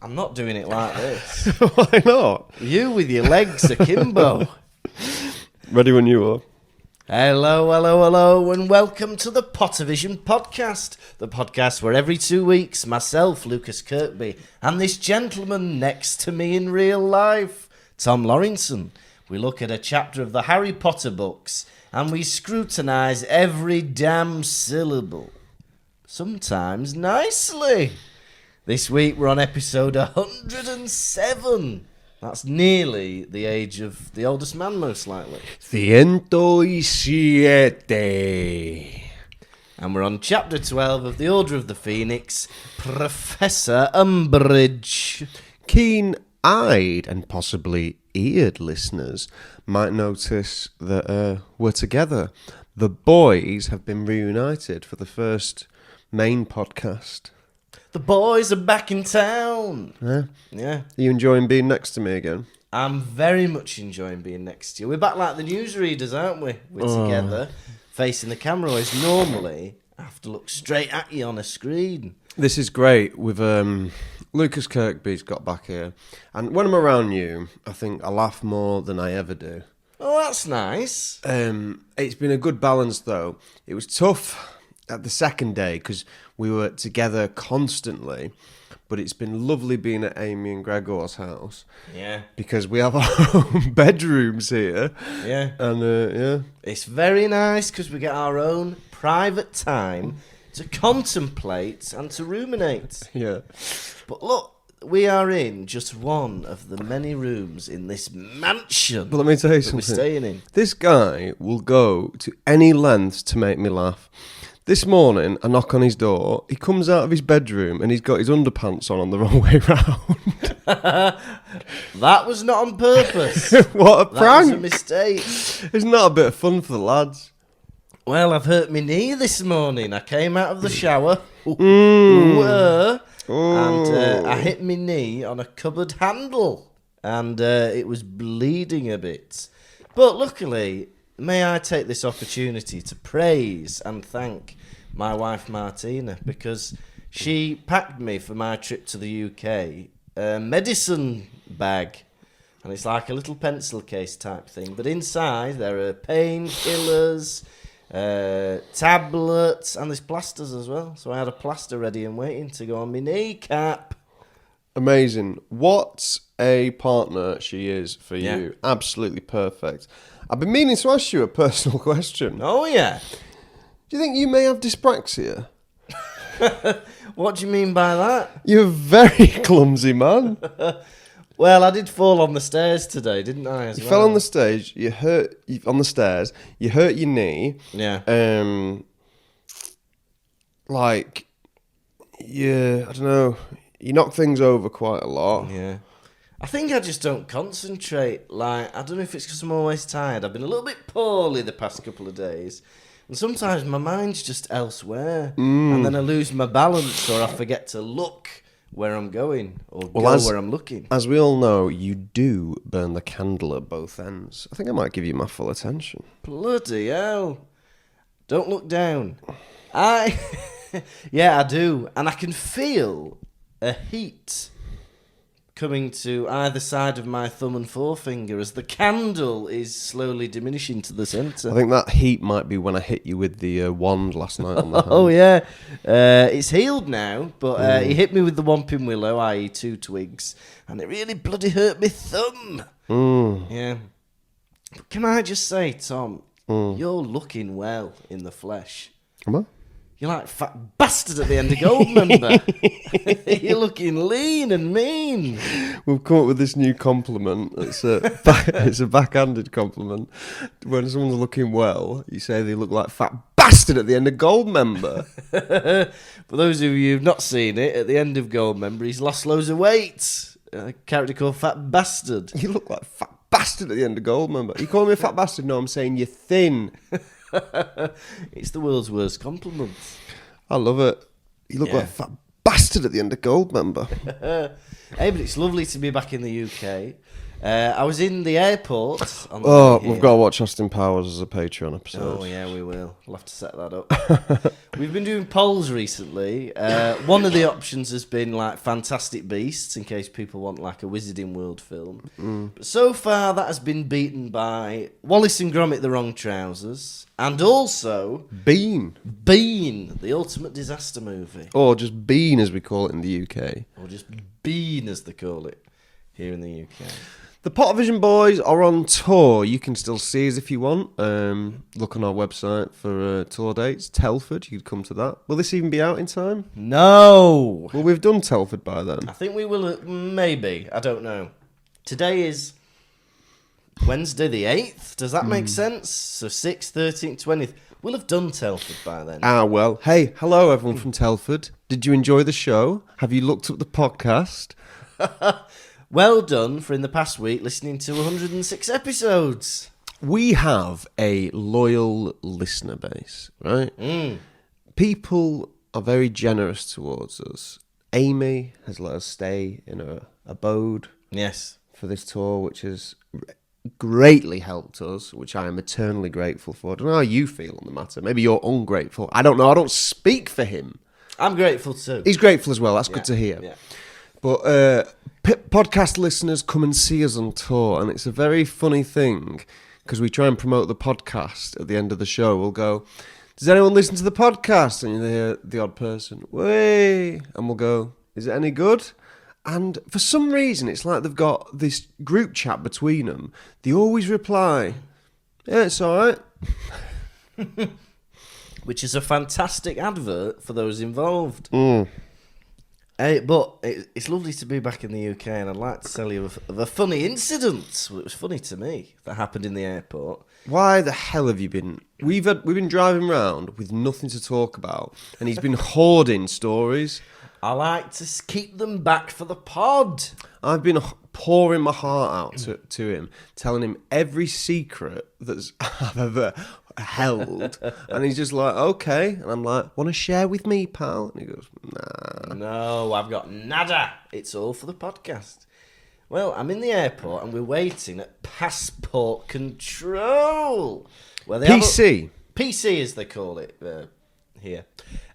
I'm not doing it like this. Why not? You with your legs akimbo. Ready when you are. Hello, and welcome to the Pottervision podcast. The podcast where every 2 weeks, myself, Lucas Kirkby, and this gentleman next to me in real life, Tom Lawrenson, we look at a chapter of the Harry Potter books and we scrutinise every damn syllable. Sometimes nicely. This week we're on episode 107. That's nearly the age of the oldest man, most likely. 107. And we're on chapter 12 of the Order of the Phoenix, Professor Umbridge. Keen-eyed and possibly eared listeners might notice that we're together. The boys have been reunited for the first main podcast. The boys are back in town. Yeah. Are you enjoying being next to me again? I'm very much enjoying being next to you. We're back like the newsreaders, aren't we? We're together, facing the camera, whereas normally I have to look straight at you on a screen. This is great. With Lucas Kirkby's got back here. And when I'm around you, I think I laugh more than I ever do. Oh, that's nice. It's been a good balance, though. It was tough at the second day because we were together constantly. But it's been lovely being at Amy and Gregor's house. Yeah. Because we have our own bedrooms here. Yeah. And, yeah. It's very nice because we get our own private time to contemplate and to ruminate. Yeah. But look, we are in just one of the many rooms in this mansion. But let me tell you that we're something. staying in. This guy will go to any lengths to make me laugh. This morning, I knock on his door. He comes out of his bedroom and he's got his underpants on the wrong way round. That was not on purpose. What a That prank! was a mistake. Isn't that a bit of fun for the lads? Well, I've hurt my knee this morning. I came out of the shower and I hit my knee on a cupboard handle and it was bleeding a bit. But luckily, may I take this opportunity to praise and thank my wife Martina because she packed me for my trip to the UK a medicine bag. And it's like a little pencil case type thing. But inside there are painkillers, tablets, and there's plasters as well. So I had a plaster ready and waiting to go on my kneecap. Amazing. What a partner she is for you. Yeah. Absolutely perfect. I've been meaning to ask you a personal question. Oh, yeah. Do you think you may have dyspraxia? What do you mean by that? You're a very clumsy man. Well, I did fall on the stairs today, didn't I? You fell on the stage, on the stairs, you hurt your knee. Yeah. I don't know, you knock things over quite a lot. Yeah. I think I just don't concentrate. I don't know if it's because I'm always tired. I've been a little bit poorly the past couple of days. And sometimes my mind's just elsewhere. And then I lose my balance or I forget to look where I'm going or where I'm looking. As we all know, you do burn the candle at both ends. I think I might give you my full attention. Bloody hell. Don't look down. Yeah, I do. And I can feel a heat coming to either side of my thumb and forefinger as the candle is slowly diminishing to the centre. I think that heat might be when I hit you with the wand last night on the hand. Oh, yeah. It's healed now, but he hit me with the Whomping Willow, i.e. 2 twigs, and it really bloody hurt my thumb. Yeah. But can I just say, Tom, you're looking well in the flesh. Am I? You're like fat bastard at the end of Goldmember. You're looking lean and mean. We've come up with this new compliment. It's a backhanded compliment. When someone's looking well, you say they look like fat bastard at the end of Goldmember. For those of you who've not seen it, at the end of Goldmember, he's lost loads of weight. A character called Fat Bastard. You look like fat bastard at the end of Goldmember. You call me a fat bastard? No, I'm saying you're thin. It's the world's worst compliment. I love it. You look like a fat bastard at the end of Goldmember. Hey, but it's lovely to be back in the UK. I was in the airport. On the Oh, way we've here. got to watch Austin Powers as a Patreon episode. Oh, yeah, we will. We'll have to set that up. We've been doing polls recently. One of the options has been like Fantastic Beasts, in case people want like a Wizarding World film. But so far, that has been beaten by Wallace and Gromit: The Wrong Trousers, and also Bean. Bean, the ultimate disaster movie. Or just Bean, as we call it in the UK. Or just Bean, as they call it here in the UK. The Pottervision boys are on tour. You can still see us if you want. Look on our website for tour dates. Telford, you could come to that. Will this even be out in time? No! Well, we've done Telford by then. I think we will, maybe. I don't know. Today is Wednesday the 8th. Does that make sense? So 6th, 13th, 20th. We'll have done Telford by then. Ah, well. Hey, hello everyone from Telford. Did you enjoy the show? Have you looked up the podcast? Well done for in the past week listening to 106 episodes. We have a loyal listener base, right? People are very generous towards us. Amy has let us stay in her abode Yes. for this tour, which has greatly helped us, which I am eternally grateful for. I don't know how you feel on the matter. Maybe you're ungrateful. I don't know. I don't speak for him. I'm grateful too. He's grateful as well. That's good to hear. Yeah. But podcast listeners come and see us on tour, and it's a very funny thing because we try and promote the podcast at the end of the show. We'll go, does anyone listen to the podcast? And you hear the odd person, way, and we'll go, is it any good? And for some reason, it's like they've got this group chat between them. They always reply, yeah, it's all right. Which is a fantastic advert for those involved. But it's lovely to be back in the UK, and I'd like to tell you of a funny incident. Well, it was funny to me that happened in the airport. Why the hell have you been? We've been driving around with nothing to talk about, and he's been hoarding stories. I like to keep them back for the pod. I've been pouring my heart out to him, telling him every secret that I've ever held, and he's just like, okay, and I'm like, want to share with me, pal? And he goes, nah. No, I've got nada. It's all for the podcast. Well, I'm in the airport and we're waiting at passport control. Where they PC. PC, as they call it here.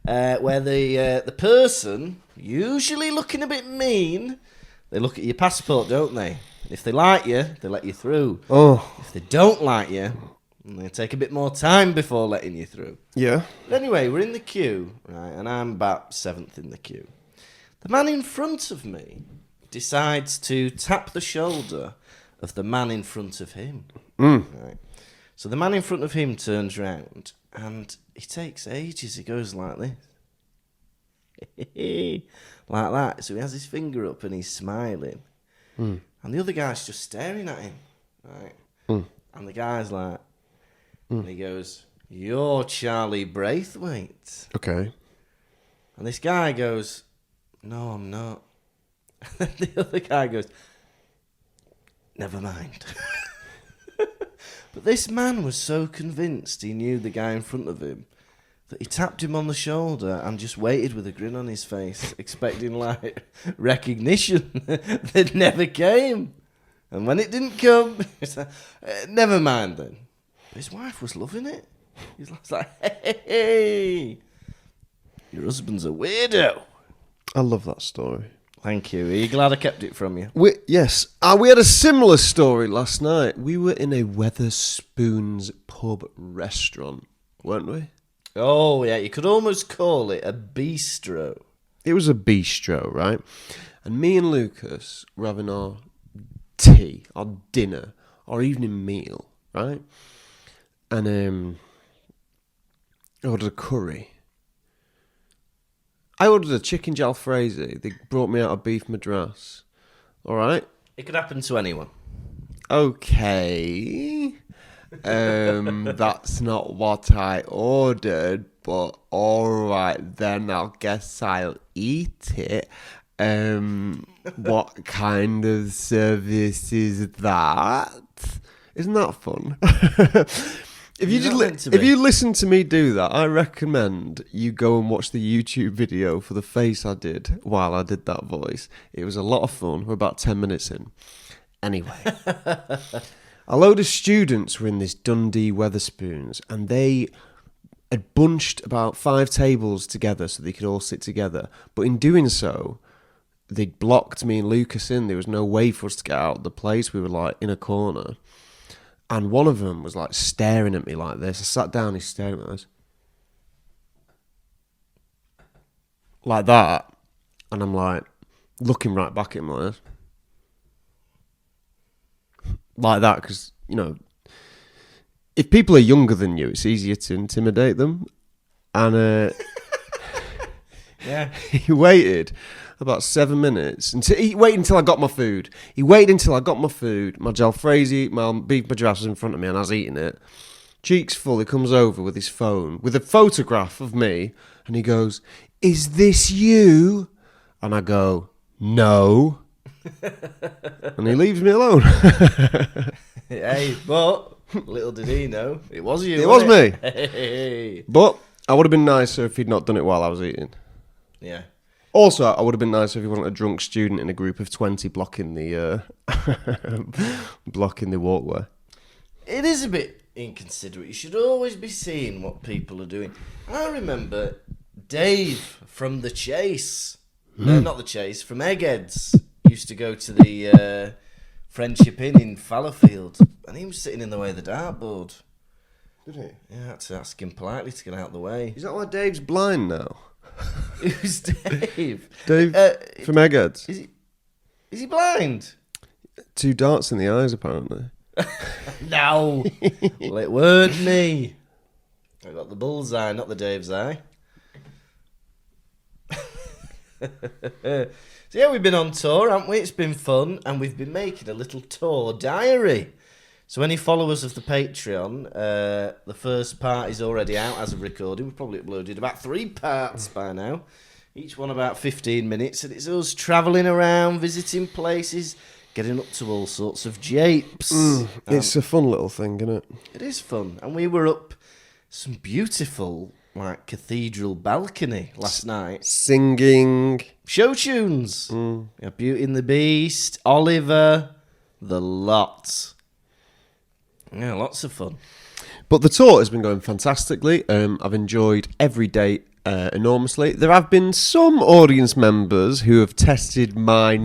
Where the person, usually looking a bit mean, they look at your passport, don't they? If they like you, they let you through. Oh. If they don't like you, they take a bit more time before letting you through. Yeah. But anyway, we're in the queue, right, and I'm about 7th in the queue. The man in front of me decides to tap the shoulder of the man in front of him. Right. So the man in front of him turns round, and he takes ages. He goes like this. Like that. So he has his finger up and he's smiling. And the other guy's just staring at him. Right. And the guy's like, and he goes, "You're Charlie Braithwaite." Okay. And this guy goes, "No, I'm not." And the other guy goes, "Never mind." But this man was so convinced he knew the guy in front of him that he tapped him on the shoulder and just waited with a grin on his face, expecting like recognition that never came. And when it didn't come, it's like, never mind then. But his wife was loving it. He's like, "Hey, your husband's a weirdo." I love that story. Thank you. Are you glad I kept it from you? Yes. We had a similar story last night. We were in a Weatherspoons pub restaurant, weren't we? Oh, yeah. You could almost call it a bistro. It was a bistro, right? And me and Lucas were having our tea, our dinner, our evening meal, right? And I ordered a curry. I ordered a chicken jalfrezi. They brought me out a beef madras. All right? It could happen to anyone. Okay. That's not what I ordered, but all right then, I guess I'll eat it. What kind of service is that? Isn't that fun? If you listen to me do that, I recommend you go and watch the YouTube video for the face I did while I did that voice. It was a lot of fun. We're about 10 minutes in. Anyway, a load of students were in this Dundee Weatherspoons, and they had bunched about 5 tables together so they could all sit together. But in doing so, they'd blocked me and Lucas in. There was no way for us to get out of the place. We were like in a corner. And one of them was like staring at me like this. I sat down, he's staring at us. Like that. And I'm like looking right back at him like this. Like that, because, you know, if people are younger than you, it's easier to intimidate them. And Yeah. he waited about 7 minutes. He waited until I got my food. My jalfrezi, my beef madras was in front of me and I was eating it. Cheeks full, he comes over with his phone, with a photograph of me, and he goes, "Is this you?" And I go, "No." And he leaves me alone. Hey, but little did he know, it was you. It was me. Hey. But I would have been nicer if he'd not done it while I was eating. Yeah. Also, I would have been nicer if he wasn't a drunk student in a group of 20 blocking the blocking the walkway. It is a bit inconsiderate. You should always be seeing what people are doing. I remember Dave from The Chase. No, not The Chase, from Eggheads. Used to go to the Friendship Inn in Fallowfield. And he was sitting in the way of the dartboard. Did he? Yeah, I had to ask him politely to get out of the way. Is that why Dave's blind now? Who's Dave? Dave from Eggheads. Is he blind? 2 darts in the eyes, apparently. No. Well, it weren't me. I got the bullseye, not the Dave's eye. So yeah, we've been on tour, haven't we? It's been fun, and we've been making a little tour diary. So any followers of the Patreon, the first part is already out as of recording. We've probably uploaded about 3 parts by now, each one about 15 minutes, and it's us travelling around, visiting places, getting up to all sorts of japes. It's a fun little thing, isn't it? It is fun, and we were up some beautiful, like, cathedral balcony last night. Singing. Show tunes. Yeah, Beauty and the Beast, Oliver, the lot. Yeah, lots of fun. But the tour has been going fantastically. I've enjoyed every day enormously. There have been some audience members who have tested my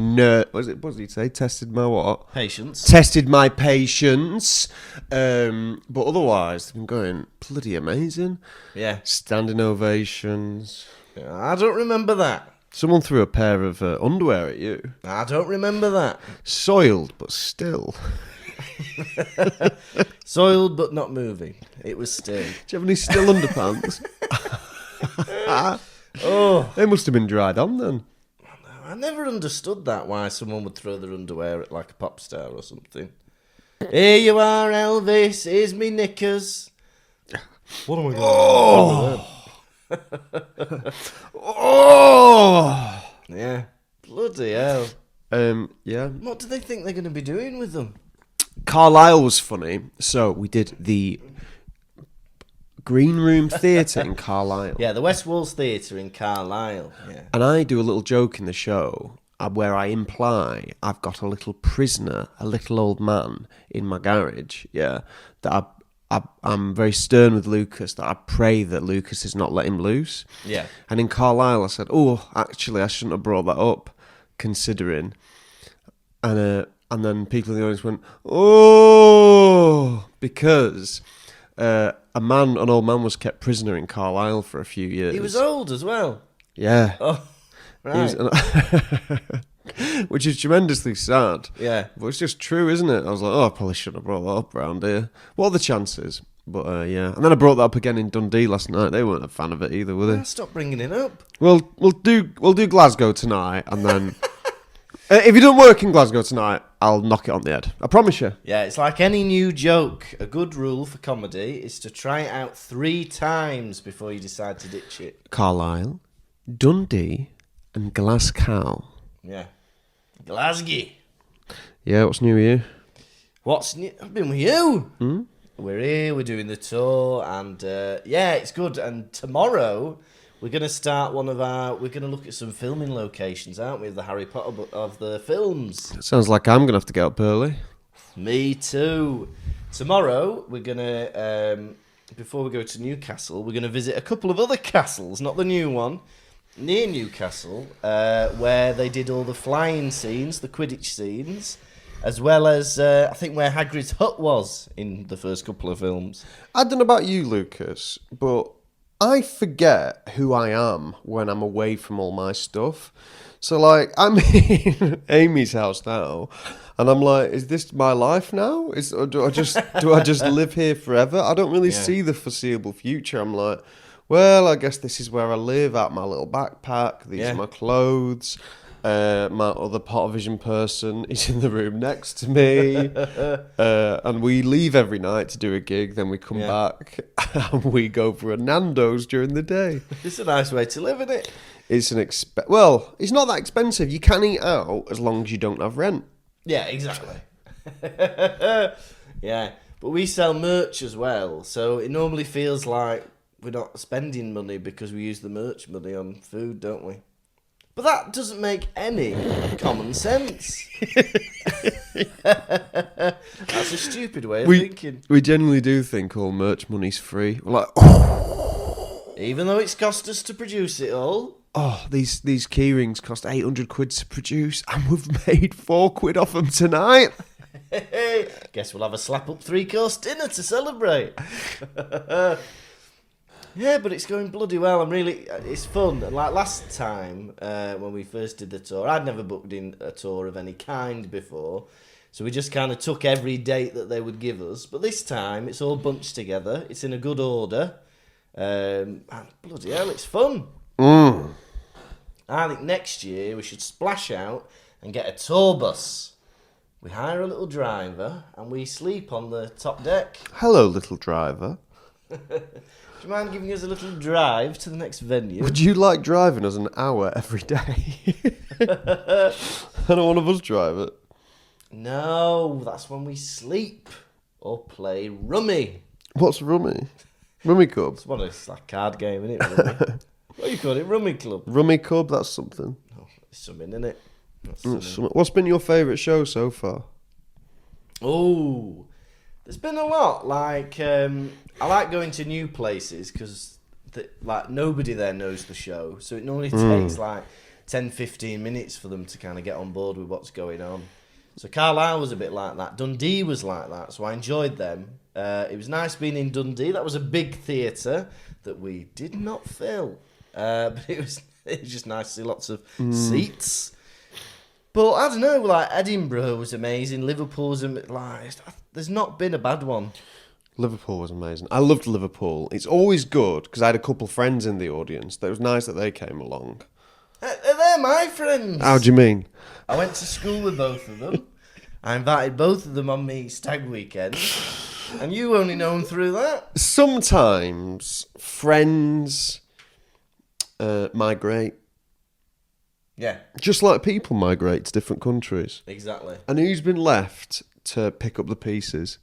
what did he say? Tested my what? Patience. Tested my patience. But otherwise, they've been going bloody amazing. Yeah. Standing ovations. Yeah, I don't remember that. Someone threw a pair of underwear at you. I don't remember that. Soiled, but still. Soiled but not moving. It was still. Do you have any still underpants? Oh, They must have been dried on then. I never understood that, why someone would throw their underwear at like a pop star or something. Here you are, Elvis. Here's me knickers. What am I going to do? Oh! Yeah. Bloody hell. Yeah. What do they think they're going to be doing with them? Carlisle was funny. So we did the Green Room Theatre in Carlisle. Yeah, the West Walls Theatre in Carlisle. Yeah. And I do a little joke in the show where I imply I've got a little prisoner, a little old man in my garage. Yeah. That I'm very stern with Lucas, that I pray that Lucas has not let him loose. Yeah. And in Carlisle I said, oh, actually I shouldn't have brought that up, considering. And then people in the audience went, oh, because an old man was kept prisoner in Carlisle for a few years. He was old as well. Yeah. Oh, right. Which is tremendously sad. Yeah. But it's just true, isn't it? I was like, oh, I probably shouldn't have brought that up around here. What are the chances? But yeah. And then I brought that up again in Dundee last night. They weren't a fan of it either, were they? Stop bringing it up. We'll do Glasgow tonight, and then if you don't work in Glasgow tonight, I'll knock it on the head. I promise you. Yeah, it's like any new joke. A good rule for comedy is to try it out 3 times before you decide to ditch it. Carlisle, Dundee, and Glasgow. Yeah. Glasgow. Yeah, what's new with you? What's new? I've been with you. We're here, we're doing the tour, and yeah, it's good. And tomorrow we're going to start we're going to look at some filming locations, aren't we, of the Harry Potter of the films. Sounds like I'm going to have to get up early. Me too. Tomorrow, we're going to, before we go to Newcastle, we're going to visit a couple of other castles, not the new one, near Newcastle, where they did all the flying scenes, the Quidditch scenes, as well as, I think, where Hagrid's hut was in the first couple of films. I don't know about you, Lucas, but I forget who I am when I'm away from all my stuff. So, like, I'm in Amy's house now, and I'm like, is this my life now? Or do I just live here forever? I don't really see the foreseeable future. I'm like, well, I guess this is where I live, out my little backpack. These are my clothes. My other Pottervision person is in the room next to me. And we leave every night to do a gig. Then we come back and we go for a Nando's during the day. It's a nice way to live, isn't it? It's well, it's not that expensive. You can eat out as long as you don't have rent. Yeah, exactly. Yeah, but we sell merch as well. So it normally feels like we're not spending money because we use the merch money on food, don't we? But that doesn't make any common sense. That's a stupid way of thinking. We generally do think all merch money's free. We're like, even though it's cost us to produce it all. Oh, these key rings cost 800 quid to produce, and we've made 4 quid off them tonight. Guess we'll have a slap-up 3-course dinner to celebrate. Yeah, but it's going bloody well. It's fun. And like last time, when we first did the tour, I'd never booked in a tour of any kind before. So we just kind of took every date that they would give us. But this time, it's all bunched together. It's in a good order. And bloody hell, it's fun. I think next year we should splash out and get a tour bus. We hire a little driver and we sleep on the top deck. Hello, little driver. Do you mind giving us a little drive to the next venue? Would you like driving us an hour every day? I don't want of us drive it. No, that's when we sleep or play rummy. What's rummy? Rummy Cub? It's like a card game, isn't it? Rummy? What do you call it? Rummy Club? Rummy Cub, that's something. Oh, it's something, isn't it? What's been your favourite show so far? Oh, there's been a lot. Like, I like going to new places because nobody there knows the show. So it normally takes like 10, 15 minutes for them to kind of get on board with what's going on. So Carlisle was a bit like that. Dundee was like that. So I enjoyed them. It was nice being in Dundee. That was a big theatre that we did not fill. But it was just nice to see lots of seats. But I don't know, like Edinburgh was amazing. Liverpool was there's not been a bad one. Liverpool was amazing. I loved Liverpool. It's always good because I had a couple of friends in the audience. It was nice that they came along. They're my friends. How do you mean? I went to school with both of them. I invited both of them on me stag weekend. And you only know them through that. Sometimes friends migrate. Yeah. Just like people migrate to different countries. Exactly. And who's been left to pick up the pieces?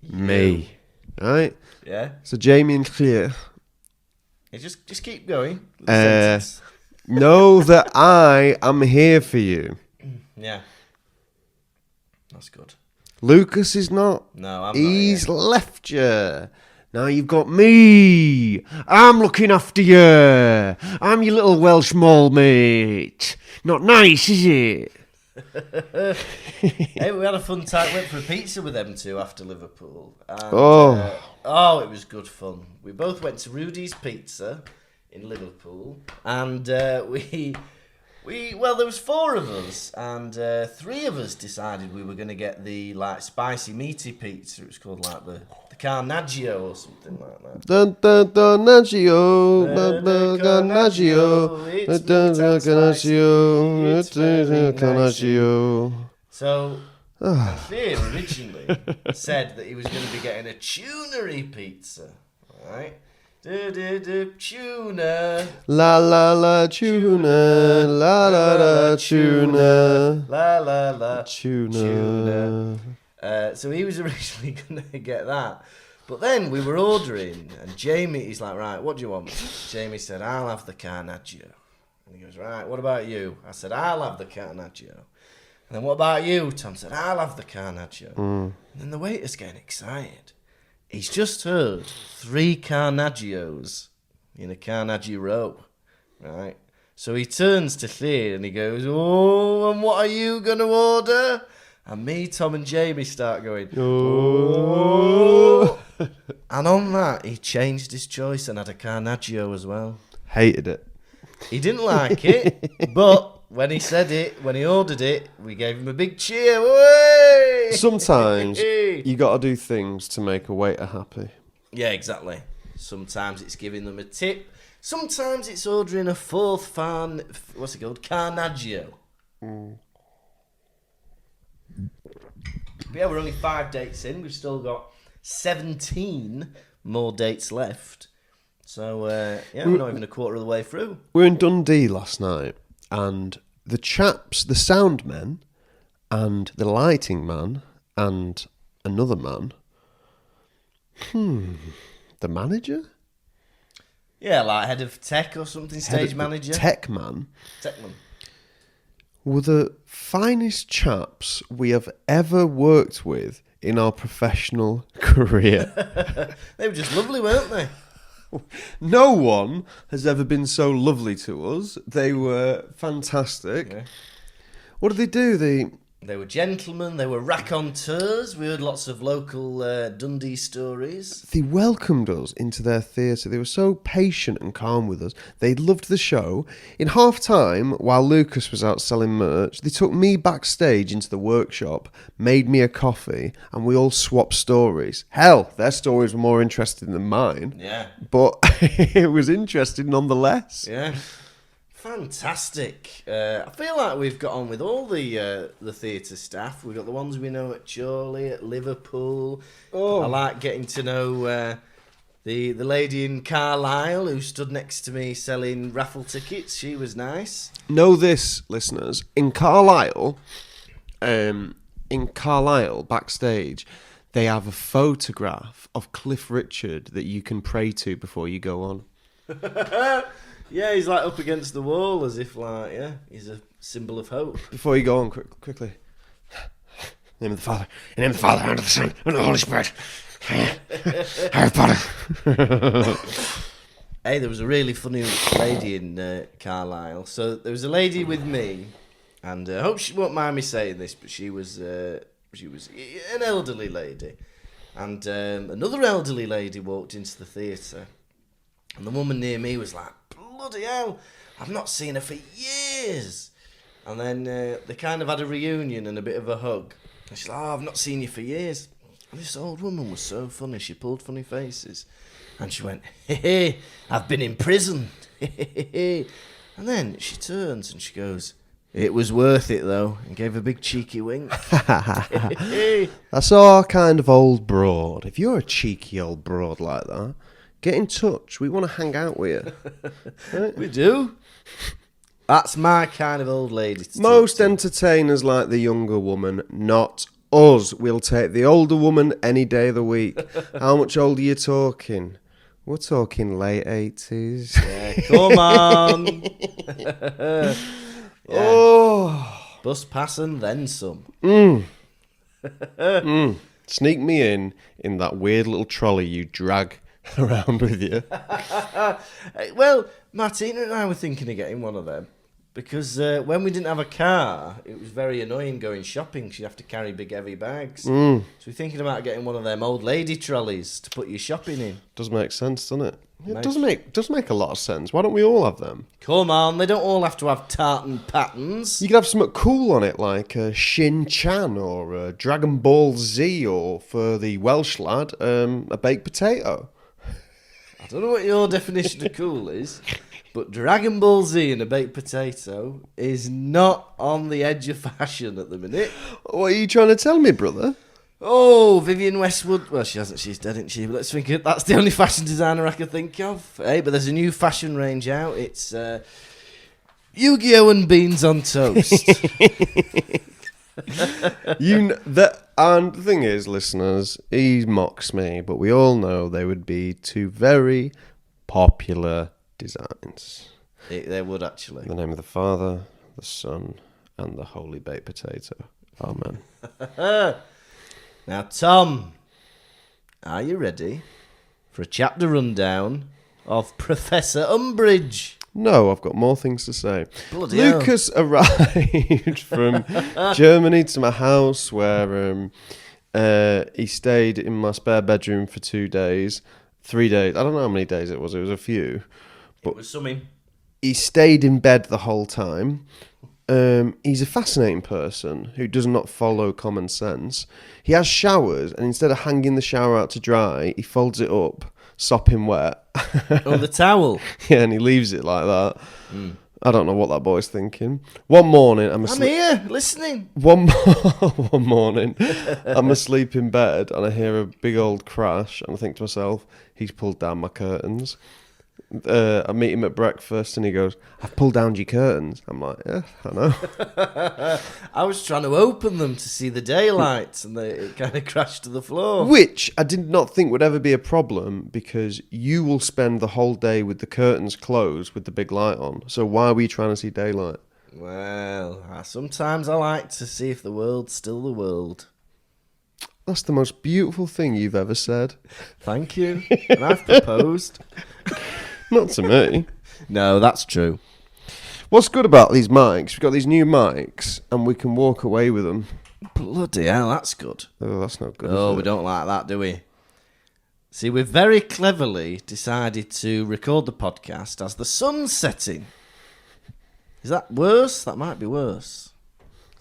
Me. Right? Yeah. So Jamie and Claire. Yeah, just keep going. Know that I am here for you. Yeah. That's good. Lucas is not. No, I'm He's not. left you. Now you've got me. I'm looking after you. I'm your little Welsh mole mate. Not nice, is it? Hey, we had a fun time. Went for a pizza with them two after Liverpool. And, it was good fun. We both went to Rudy's Pizza in Liverpool, and there was 4 of us, and 3 of us decided we were going to get the spicy meaty pizza. It was called the Carnaggio or something like that. Dun dun dun Naggio, dun dun dun Naggio, It's dun dun meat and spicy, Carnaggio, it's very nice. Carnaggio. So Claire originally said that he was going to be getting a tunery pizza, right? Tuna. La la la tuna, la la la tuna, La la la tuna. So he was originally going to get that. But then we were ordering, and Jamie, he's like, right, what do you want? Jamie said, I'll have the carnaggio. And he goes, right, what about you? I said, I'll have the carnaggio. And then what about you? Tom said, I'll have the carnaggio. And then the waiter's getting excited. He's just heard 3 carnaggios in a carnaggio row, right? So he turns to Thea and he goes, oh, and what are you going to order? And me, Tom and Jamie start going, oh. And on that, he changed his choice and had a carnaggio as well. Hated it. He didn't like it, but when he said it, when he ordered it, we gave him a big cheer. Way! Sometimes you got to do things to make a waiter happy. Yeah, exactly. Sometimes it's giving them a tip. Sometimes it's ordering a 4th what's it called? Carnaggio. But yeah, we're only 5 dates in. We've still got 17 more dates left. So, yeah, we're not even a quarter of the way through. We were in Dundee last night, and the chaps, the sound men, and the lighting man, and another man. The manager? Yeah, like head of tech or something, stage manager. Tech man. Techman. Were the finest chaps we have ever worked with in our professional career. They were just lovely, weren't they? No one has ever been so lovely to us. They were fantastic. Yeah. What did they do? They were gentlemen, they were raconteurs. We heard lots of local Dundee stories. They welcomed us into their theatre. They were so patient and calm with us. They loved the show. In half time, while Lucas was out selling merch, they took me backstage into the workshop, made me a coffee, and we all swapped stories. Hell, their stories were more interesting than mine. Yeah. But it was interesting nonetheless. Yeah. Fantastic. I feel like we've got on with all the theatre staff. We've got the ones we know at Chorley, at Liverpool. Oh. I like getting to know the lady in Carlisle who stood next to me selling raffle tickets. She was nice. Know this, listeners. In Carlisle, backstage, they have a photograph of Cliff Richard that you can pray to before you go on. Yeah, he's like up against the wall as if like, yeah, he's a symbol of hope. Before you go on, quickly. In the name of the Father, in the name of the Father, and of the Son, and of the Holy Spirit. Harry Potter. Hey, there was a really funny lady in Carlisle. So there was a lady with me, and I hope she won't mind me saying this, but she was an elderly lady. And another elderly lady walked into the theatre, and the woman near me was like, bloody hell, I've not seen her for years. And then they kind of had a reunion and a bit of a hug. And she's like, oh, I've not seen you for years. And this old woman was so funny. She pulled funny faces. And she went, hey, I've been in prison. And then she turns and she goes, it was worth it, though, and gave a big cheeky wink. That's our kind of old broad. If you're a cheeky old broad like that, get in touch. We want to hang out with you. Right? We do. That's my kind of old lady. Most entertainers like the younger woman, not us. We'll take the older woman any day of the week. How much older are you talking? We're talking late 80s. Yeah, come on. Yeah. Oh. Bus passing, then some. Sneak me in that weird little trolley you drag around with you. Well, Martina and I were thinking of getting one of them because when we didn't have a car, it was very annoying going shopping because you have to carry big heavy bags. So we're thinking about getting one of them old lady trolleys to put your shopping in. Does make sense, doesn't it? It does make a lot of sense. Why don't we all have them? Come on, they don't all have to have tartan patterns. You could have something cool on it, like Shin Chan or Dragon Ball Z, or for the Welsh lad, a baked potato. I don't know what your definition of cool is, but Dragon Ball Z and a baked potato is not on the edge of fashion at the minute. What are you trying to tell me, brother? Oh, Vivienne Westwood. Well, she hasn't. She's dead, isn't she? But let's think. That's the only fashion designer I can think of. Hey, but there's a new fashion range out. It's Yu-Gi-Oh and beans on toast. And the thing is, listeners, he mocks me, but we all know they would be two very popular designs. They would actually. In the name of the Father, the Son, and the Holy Baked Potato. Amen. Now, Tom, are you ready for a chapter rundown of Professor Umbridge? No, I've got more things to say. Bloody hell. Lucas arrived from Germany to my house where he stayed in my spare bedroom for 2 days. 3 days. I don't know how many days it was. It was a few. But it was something. He stayed in bed the whole time. He's a fascinating person who does not follow common sense. He has showers, and instead of hanging the shower out to dry, he folds it up, sopping wet. Oh, the towel. Yeah, and he leaves it like that. I don't know what that boy's thinking. One morning, I'm here, listening. One morning, I'm asleep in bed, and I hear a big old crash, and I think to myself, he's pulled down my curtains. I meet him at breakfast and he goes, I've pulled down your curtains. I'm like, yeah, I know. I was trying to open them to see the daylight and it kind of crashed to the floor. Which I did not think would ever be a problem because you will spend the whole day with the curtains closed with the big light on. So why were you trying to see daylight? Well, sometimes I like to see if the world's still the world. That's the most beautiful thing you've ever said. Thank you. And I've proposed. Not to me. No, that's true. What's good about these mics? We've got these new mics and we can walk away with them. Bloody hell, that's good. Oh, that's not good. Oh, we don't like that, do we? See, we've very cleverly decided to record the podcast as the sun's setting. Is that worse? That might be worse.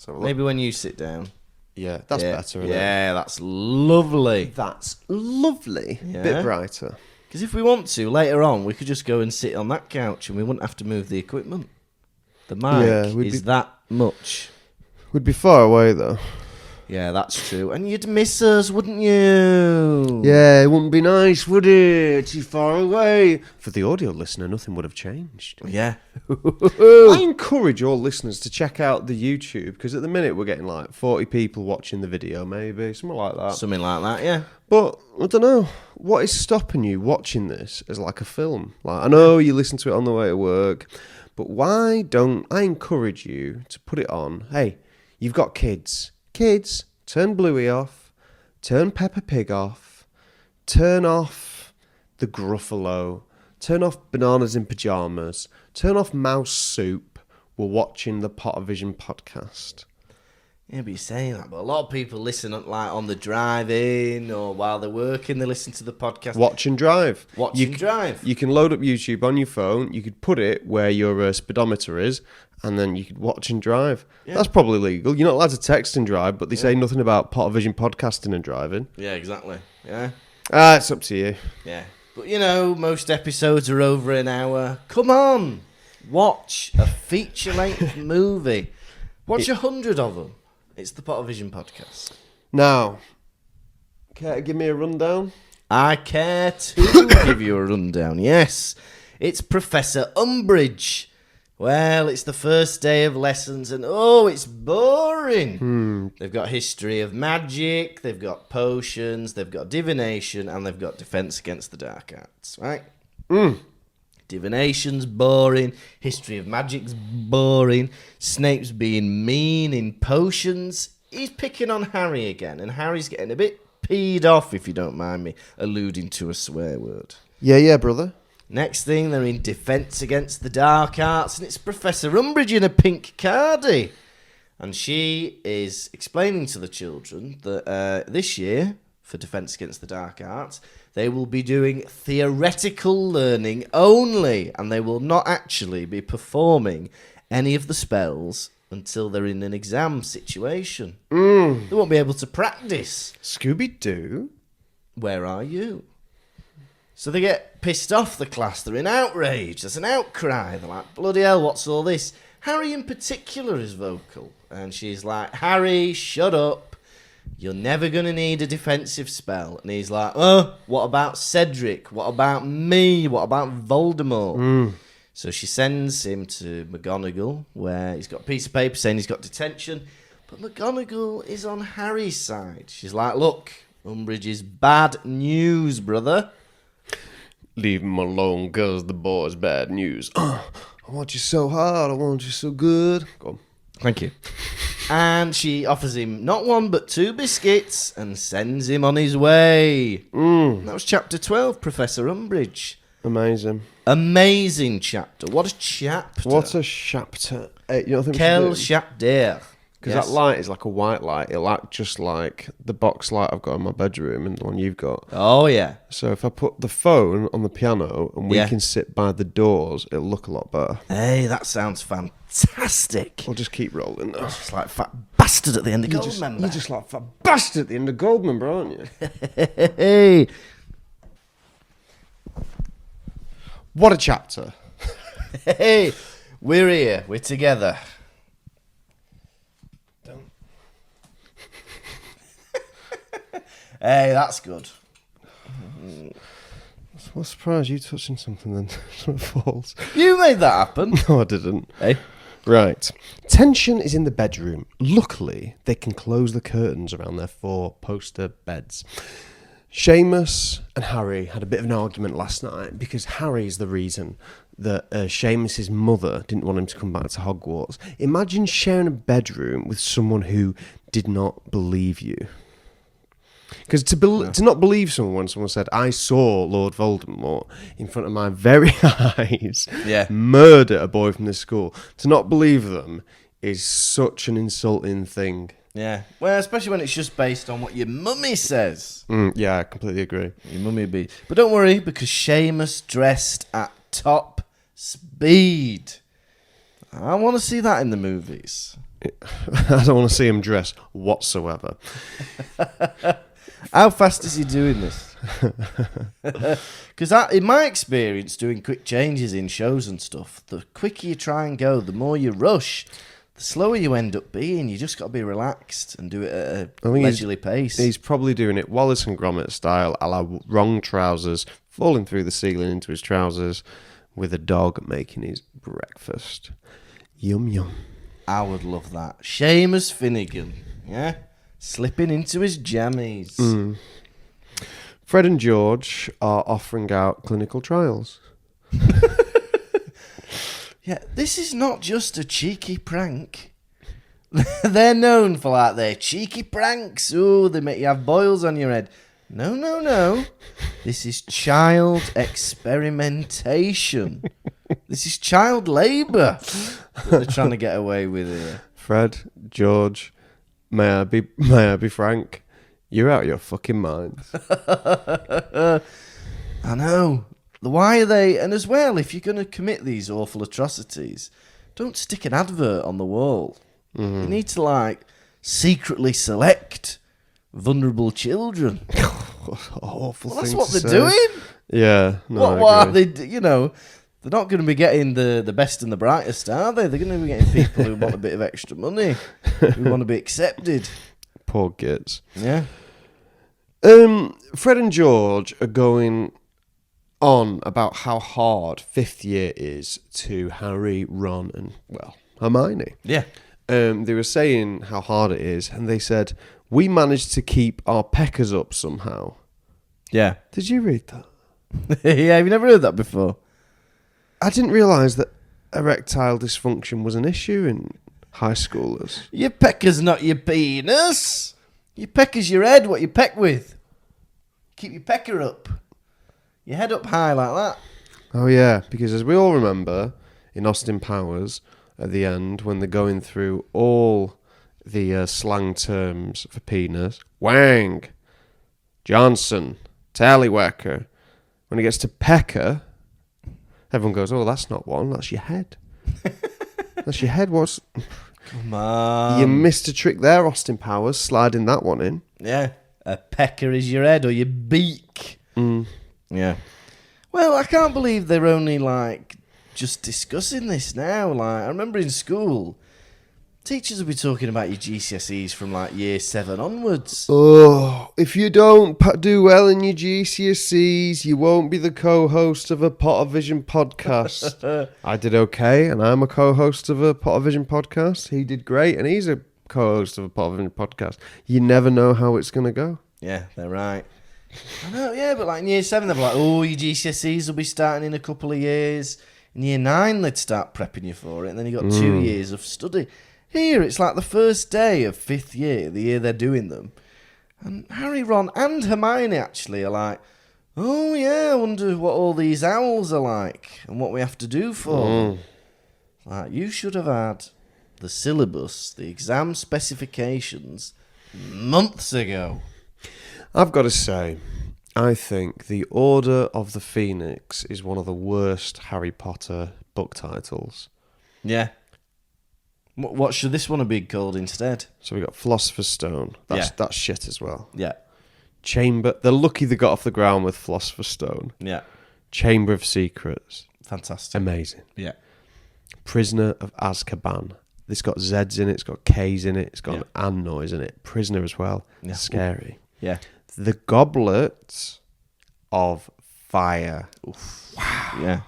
Maybe when you sit down. Yeah, that's better, isn't it? Yeah, that's lovely. That's lovely. Yeah. Bit brighter. Because if we want to, later on, we could just go and sit on that couch and we wouldn't have to move the equipment. The mic is that much. We'd be far away, though. Yeah, that's true. And you'd miss us, wouldn't you? Yeah, it wouldn't be nice, would it? Too far away. For the audio listener, nothing would have changed. Yeah. I encourage all listeners to check out the YouTube, because at the minute we're getting like 40 people watching the video, maybe. Something like that. Something like that, yeah. But, I don't know, what is stopping you watching this as like a film? Like, I know you listen to it on the way to work, but why don't I encourage you to put it on? Hey, you've got kids. Kids, turn Bluey off, turn Peppa Pig off, turn off the Gruffalo, turn off Bananas in Pyjamas, turn off Mouse Soup. We're watching the Pottervision podcast. Yeah, but you're saying that, but a lot of people listen like on the drive-in or while they're working, they listen to the podcast. Watch and drive. Watch and drive. You can load up YouTube on your phone. You could put it where your speedometer is, and then you could watch and drive. Yeah. That's probably legal. You're not allowed to text and drive, but they say nothing about Pottervision podcasting and driving. Yeah, exactly. Yeah. It's up to you. Yeah. But, you know, most episodes are over an hour. Come on. Watch a feature-length movie. Watch 100 of them. It's the Pottervision podcast. Now, care to give me a rundown? I care to give you a rundown, yes. It's Professor Umbridge. Well, it's the first day of lessons and, it's boring. They've got history of magic, they've got potions, they've got divination, and they've got defense against the dark arts, right? Divination's boring, history of magic's boring, Snape's being mean in potions. He's picking on Harry again, and Harry's getting a bit peed off, if you don't mind me alluding to a swear word. Yeah, brother. Next thing, they're in defence against the dark arts, and it's Professor Umbridge in a pink cardie. And she is explaining to the children that this year, for defence against the dark arts, they will be doing theoretical learning only, and they will not actually be performing any of the spells until they're in an exam situation. They won't be able to practice. Scooby-Doo? Where are you? So they get pissed off, the class. They're in outrage. There's an outcry. They're like, bloody hell, what's all this? Harry in particular is vocal. And she's like, Harry, shut up. You're never going to need a defensive spell. And he's like, what about Cedric? What about me? What about Voldemort? So she sends him to McGonagall, where he's got a piece of paper saying he's got detention. But McGonagall is on Harry's side. She's like, look, Umbridge is bad news, brother. Leave him alone, cause the boy's bad news. I want you so hard, I want you so good. Go on. Thank you. And she offers him not one but 2 biscuits and sends him on his way. That was chapter 12, Professor Umbridge. Amazing. Amazing chapter. What a chapter. What a chapter. You know what I think Quel chapter. Because that light is like a white light. It'll act just like the box light I've got in my bedroom and the one you've got. Oh, yeah. So if I put the phone on the piano and we can sit by the doors, it'll look a lot better. Hey, that sounds fantastic. We'll just keep rolling now. Just like fat bastard at the end of Goldmember. You're just like fat bastard at the end of Goldmember, aren't you? Hey. What a chapter. Hey, we're here. We're together. Hey, that's good. What a surprise, you touching something then. Something falls. You made that happen. No, I didn't. Hey. Right. Tension is in the bedroom. Luckily, they can close the curtains around their 4 poster beds. Seamus and Harry had a bit of an argument last night because Harry's the reason that Seamus's mother didn't want him to come back to Hogwarts. Imagine sharing a bedroom with someone who did not believe you. Because to not believe someone when someone said, I saw Lord Voldemort in front of my very eyes murder a boy from this school, to not believe them is such an insulting thing. Yeah. Well, especially when it's just based on what your mummy says. Yeah, I completely agree. Your mummy would be. But don't worry, because Seamus dressed at top speed. I want to see that in the movies. I don't want to see him dress whatsoever. How fast is he doing this? Because in my experience, doing quick changes in shows and stuff, the quicker you try and go, the more you rush, the slower you end up being. You just got to be relaxed and do it at a leisurely pace. He's probably doing it Wallace and Gromit style, a la wrong trousers, falling through the ceiling into his trousers, with a dog making his breakfast. Yum, yum. I would love that. Seamus Finnegan, yeah? Slipping into his jammies. Fred and George are offering out clinical trials. Yeah, this is not just a cheeky prank. They're known for like their cheeky pranks. Ooh, they make you have boils on your head. No. This is child experimentation. This is child labour that they're trying to get away with here. Fred, George, may I be frank? You're out of your fucking minds. I know. Why are they? And as well, if you're going to commit these awful atrocities, don't stick an advert on the wall. You need to secretly select vulnerable children. Awful Well, that's thing what to they're say. doing. Yeah. No, What are they? They're not going to be getting the best and the brightest, are they? They're going to be getting people who want a bit of extra money, who want to be accepted. Poor kids. Yeah. Fred and George are going on about how hard 5th year is to Harry, Ron, and, Hermione. Yeah. They were saying how hard it is, and they said, we managed to keep our peckers up somehow. Yeah. Did you read that? Yeah, have you never heard that before? I didn't realise that erectile dysfunction was an issue in high schoolers. Your pecker's not your penis. Your pecker's your head, what you peck with. Keep your pecker up. Your head up high like that. Oh, yeah, because as we all remember, in Austin Powers, at the end, when they're going through all the slang terms for penis, wang, Johnson, tallywhacker, when it gets to pecker, everyone goes, oh, that's not one, that's your head. That's your head. What's... Come on. You missed a trick there, Austin Powers, sliding that one in. Yeah. A pecker is your head or your beak. Yeah. Well, I can't believe they're only just discussing this now. I remember in school, teachers would be talking about your GCSEs from year 7 onwards. Oh, if you don't do well in your GCSEs, you won't be the co-host of a Pottervision podcast. I did okay, and I'm a co-host of a Pottervision podcast. He did great, and he's a co-host of a Pottervision podcast. You never know how it's going to go. Yeah, they're right. I know, yeah, but like in year 7, they'd be like, oh, your GCSEs will be starting in a couple of years. In year 9, they'd start prepping you for it, and then you got 2 years of study. Here, it's like the first day of 5th year, the year they're doing them. And Harry, Ron, and Hermione actually are like, oh, yeah, I wonder what all these owls are like and what we have to do for them. Like, you should have had the syllabus, the exam specifications, months ago. I've got to say, I think The Order of the Phoenix is one of the worst Harry Potter book titles. Yeah. What should this one have been called instead? So we got Philosopher's Stone. That's shit as well. Yeah. Chamber. They're lucky they got off the ground with Philosopher's Stone. Yeah. Chamber of Secrets. Fantastic. Amazing. Yeah. Prisoner of Azkaban. It's got Z's in it. It's got K's in it. It's got an and noise in it. Prisoner as well. Yeah. Scary. Yeah. The Goblet of Fire. Oof. Wow. Yeah.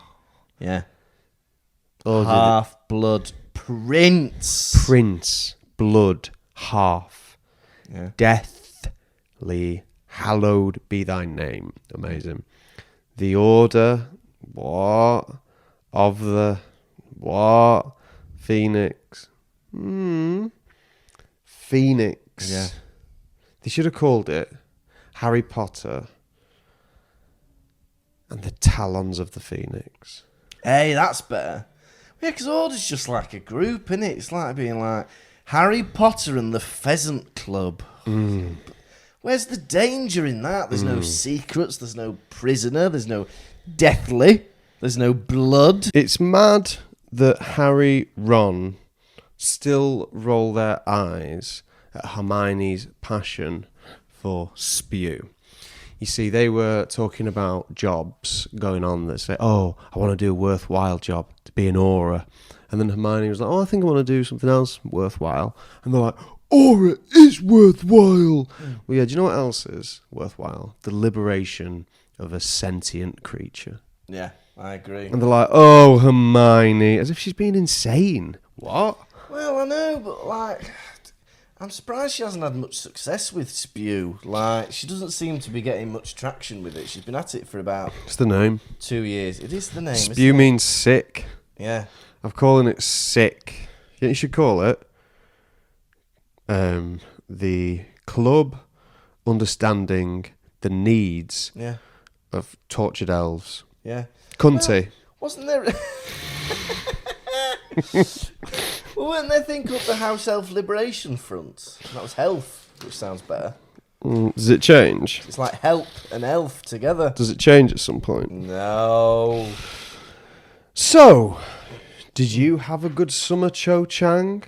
Yeah. Oh, Half-Blood Prince. Prince. Blood. Half. Yeah. Deathly. Hallowed be thy name. Amazing. The Order. What? Of the... What? Phoenix. Phoenix. Yeah. They should have called it Harry Potter and the Talons of the Phoenix. Hey, that's better. Yeah, because Order's just like a group, innit? It's like being like Harry Potter and the Pheasant Club. Where's the danger in that? There's no secrets, there's no prisoner, there's no deathly, there's no blood. It's mad that Harry, Ron still roll their eyes at Hermione's passion for spew. You see, they were talking about jobs going on that say, oh, I want to do a worthwhile job, to be an aura. And then Hermione was like, oh, I think I want to do something else worthwhile. And they're like, aura is worthwhile. Well, yeah, do you know what else is worthwhile? The liberation of a sentient creature. Yeah, I agree. And they're like, oh, Hermione, as if she's being insane. What? Well, I know, but like... I'm surprised she hasn't had much success with Spew. Like, she doesn't seem to be getting much traction with it. She's been at it for about... It's the name. 2 years. It is the name, Spew isn't it? means sick. Yeah. I'm calling it sick. You know, you should call it the Club Understanding the Needs of Tortured Elves. Yeah. Cunty. Well, wasn't there... Well, weren't there a thing called the House Elf Liberation Front? That was health, which sounds better. Does it change? It's like help and elf together. Does it change at some point? No. So, did you have a good summer, Cho Chang?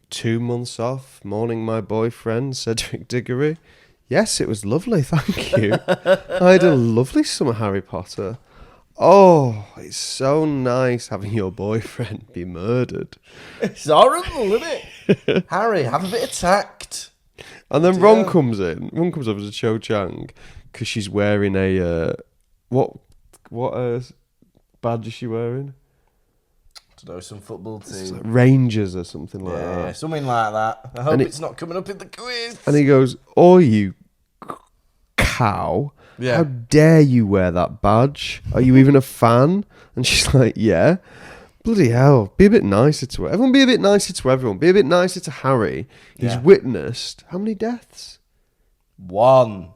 2 months off, mourning my boyfriend, Cedric Diggory. Yes, it was lovely, thank you. I had a lovely summer, Harry Potter. Oh, it's so nice having your boyfriend be murdered. It's horrible, isn't it? Harry, have a bit of tact. And then Ron comes in. Ron comes up as a Cho Chang because she's wearing a... What badge is she wearing? I don't know, some football team. It's like Rangers or something like that. Yeah, something like that. I hope it's not coming up in the quiz. And he goes, oh, you cow. Yeah. How dare you wear that badge? Are you even a fan? And she's like, yeah. Bloody hell. Be a bit nicer to her. Everyone be a bit nicer to everyone. Be a bit nicer to Harry. He's witnessed how many deaths? 1.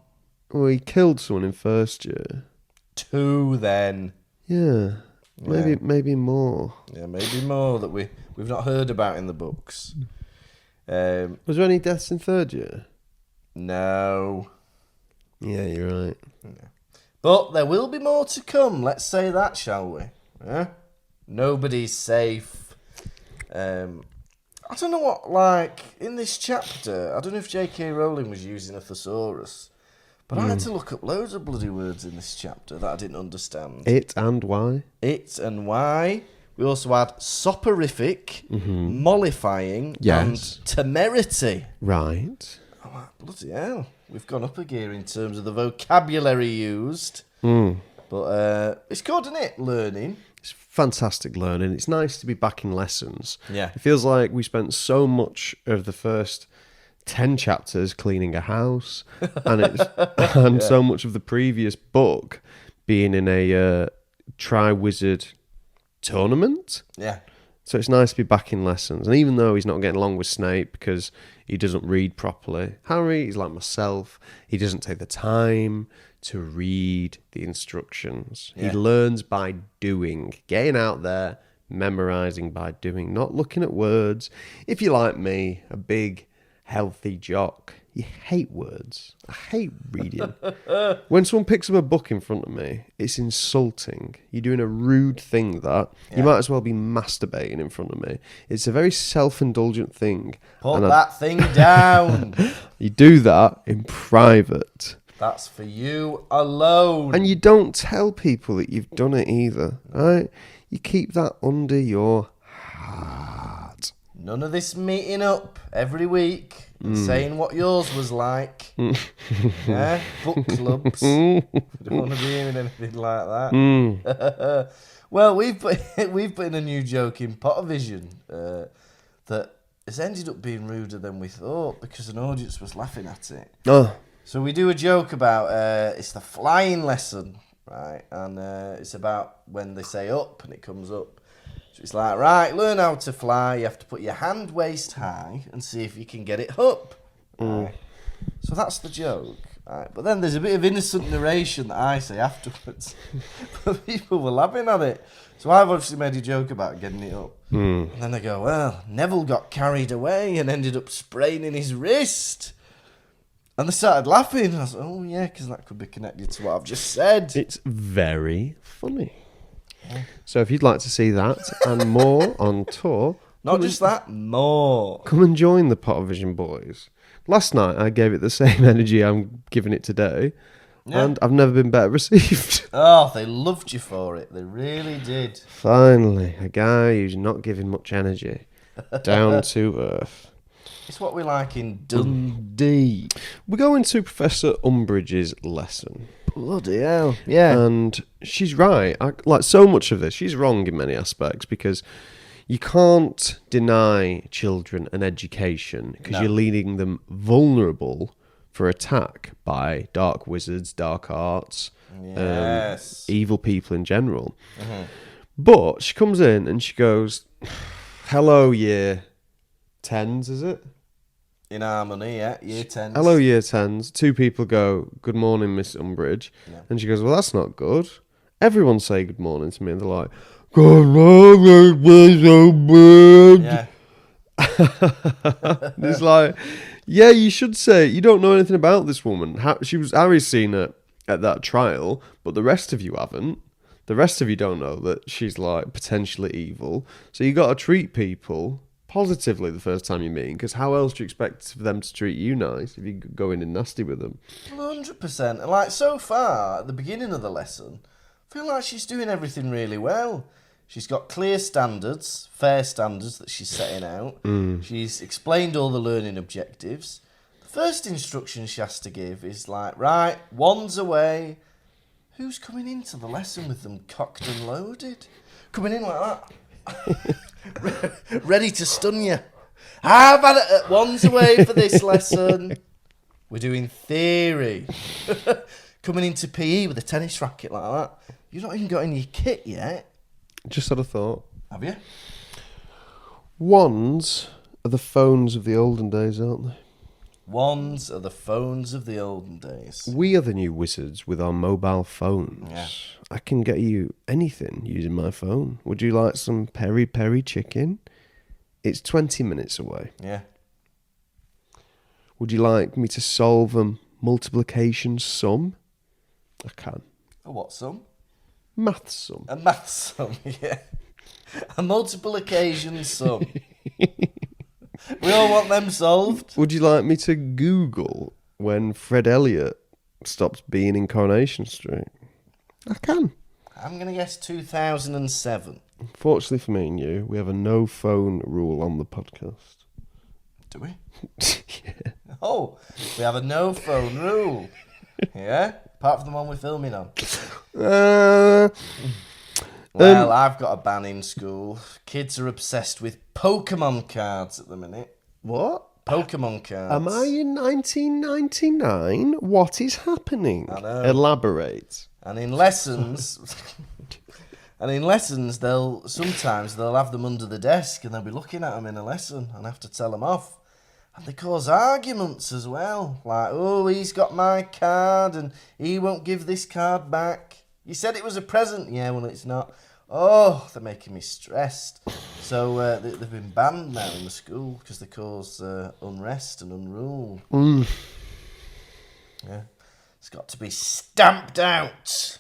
Well, he killed someone in first year. 2 then. Yeah. Maybe more. Yeah, maybe more that we've not heard about in the books. Was there any deaths in third year? No. Yeah, you're right. Yeah. But there will be more to come. Let's say that, shall we? Yeah? Nobody's safe. I don't know what, like, in this chapter, I don't know if J.K. Rowling was using a thesaurus, but I had to look up loads of bloody words in this chapter that I didn't understand. It and why? It and why. We also had soporific, mollifying, and temerity. Right. I'm like, bloody hell. We've gone up a gear in terms of the vocabulary used. But it's good, isn't it? Learning. It's fantastic learning. It's nice to be back in lessons. Yeah. It feels like we spent so much of the first 10 chapters cleaning a house and so much of the previous book being in a Tri-Wizard tournament. Yeah. So it's nice to be back in lessons. And even though he's not getting along with Snape because he doesn't read properly, Harry is like myself. He doesn't take the time to read the instructions. Yeah. He learns by doing, getting out there, memorizing by doing, not looking at words. If you're like me, a big, healthy jock, you hate words. I hate reading. When someone picks up a book in front of me, it's insulting. You're doing a rude thing that. Yeah. You might as well be masturbating in front of me. It's a very self-indulgent thing. Put that thing down. You do that in private. That's for you alone. And you don't tell people that you've done it either, right? You keep that under your heart. None of this meeting up every week and saying what yours was like. Yeah, book clubs. You don't want to be hearing anything like that. Well, we've put in a new joke in Pottervision that has ended up being ruder than we thought because an audience was laughing at it. Oh. So we do a joke about it's the flying lesson, right? And it's about when they say up and it comes up. So it's like, right, learn how to fly. You have to put your hand waist high and see if you can get it up. Right? So that's the joke. Right? But then there's a bit of innocent narration that I say afterwards. But people were laughing at it. So I've obviously made a joke about getting it up. And then they go, well, Neville got carried away and ended up spraining his wrist. And they started laughing. I was like, oh yeah, because that could be connected to what I've just said. It's very funny. So if you'd like to see that and more on tour, Not just that, more. come and join the Pottervision boys. Last night I gave it the same energy I'm giving it today, and I've never been better received. Oh, they loved you for it. They really did. Finally, a guy who's not giving much energy, down to earth. It's what we like in Dundee. We go into Professor Umbridge's lesson. Bloody hell. Yeah. And she's right. Like so much of this, she's wrong in many aspects because you can't deny children an education because you're leaving them vulnerable for attack by dark wizards, dark arts, evil people in general. But she comes in and she goes, hello, year 10s, is it? In harmony, yeah. Year 10. Hello, year 10s. Two people go, good morning, Miss Umbridge. Yeah. And she goes, well, that's not good. Everyone say good morning to me. And they're like, good morning, Miss Umbridge. Yeah. It's like, yeah, you should say, you don't know anything about this woman. Harry's seen her at that trial, but the rest of you haven't. The rest of you don't know that she's like potentially evil. So you got to treat people positively the first time you meet, because how else do you expect for them to treat you nice if you go in and nasty with them? 100%. And like so far, at the beginning of the lesson, I feel like she's doing everything really well. She's got clear standards, fair standards that she's setting out. She's explained all the learning objectives. The first instruction she has to give is like, right, wands away. Who's coming into the lesson with them cocked and loaded? Coming in like that. Ready to stun you. I've had it wands away for this lesson. We're doing theory. Coming into PE with a tennis racket like that. You've not even got any kit yet. Just had a thought. Have you? Wands are the phones of the olden days, aren't they? Wands are the phones of the olden days. We are the new wizards with our mobile phones. Yeah. I can get you anything using my phone. Would you like some peri-peri chicken? It's 20 minutes away. Yeah. Would you like me to solve a multiplication sum? I can. A what sum? Math sum. A math sum, yeah. A multiplication sum. We all want them solved. Would you like me to Google when Fred Elliott stopped being in Coronation Street? I can. I'm going to guess 2007. Fortunately for me and you, we have a no phone rule on the podcast. Do we? Yeah. Oh, we have a no phone rule. Yeah? Apart from the one we're filming on. Well, I've got a ban in school. Kids are obsessed with Pokemon cards at the minute. What? Pokemon cards. Am I in 1999? What is happening? I know. Elaborate. And in lessons, they'll have them under the desk and they'll be looking at them in a lesson and have to tell them off. And they cause arguments as well. Like, oh, he's got my card and he won't give this card back. You said it was a present. Yeah, well, it's not. Oh, they're making me stressed. So they've been banned now in the school because they cause unrest and unrule. Yeah, it's got to be stamped out.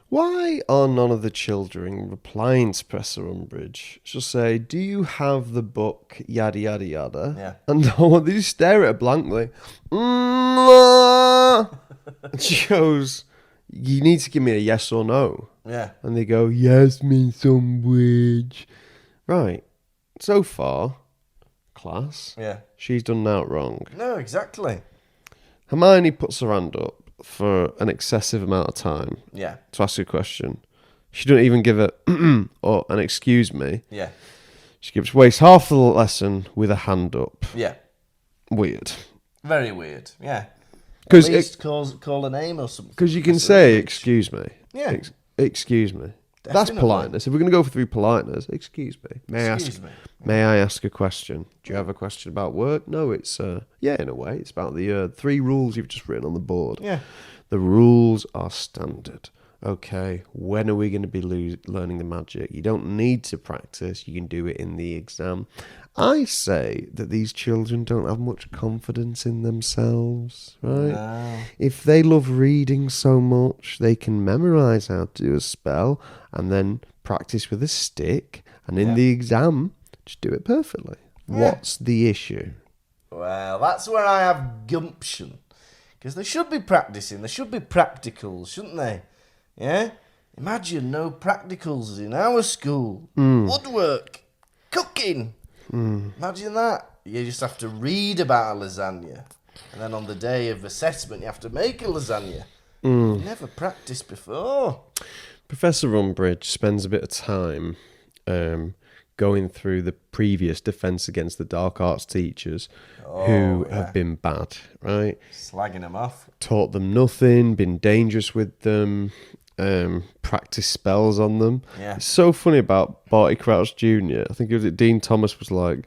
Why are none of the children replying to Professor Umbridge? She'll say, do you have the book, yada, yada, yada? Yeah. And they just stare at her blankly. And she goes, you need to give me a yes or no. Yeah. And they go, yes, Miss Umbridge. Right. So far, class, Yeah. she's done that wrong. No, exactly. Hermione puts her hand up for an excessive amount of time Yeah. to ask a question. She doesn't even give it or an excuse me. Yeah. She wastes half the lesson with a hand up. Yeah. Weird. Very weird. Yeah. At 'Cause least call a name or something. Because you can say, excuse me. Yeah. Excuse me. That's Definitely. politeness. If we're going to go through politeness, excuse me. Excuse me. May I ask a question? Do you have a question about work? No, it's, yeah, in a way. It's about the 3 rules you've just written on the board. Yeah. The rules are standard. Okay, when are we going to be learning the magic? You don't need to practice. You can do it in the exam. I say that these children don't have much confidence in themselves, right? No. If they love reading so much, they can memorize how to do a spell and then practice with a stick. And in the exam, just do it perfectly. Yeah. What's the issue? Well, that's where I have gumption. Because they should be practicing. There should be practicals, shouldn't they? Yeah? Imagine no practicals in our school. Woodwork. Cooking. Imagine that. You just have to read about a lasagna. And then on the day of assessment, you have to make a lasagna. Never practiced before. Professor Umbridge spends a bit of time going through the previous Defence Against the Dark Arts teachers who have been bad, right? Slagging them off. Taught them nothing, been dangerous with them, practiced spells on them. Yeah. It's so funny about Barty Crouch Jr. I think it was Dean Thomas was like,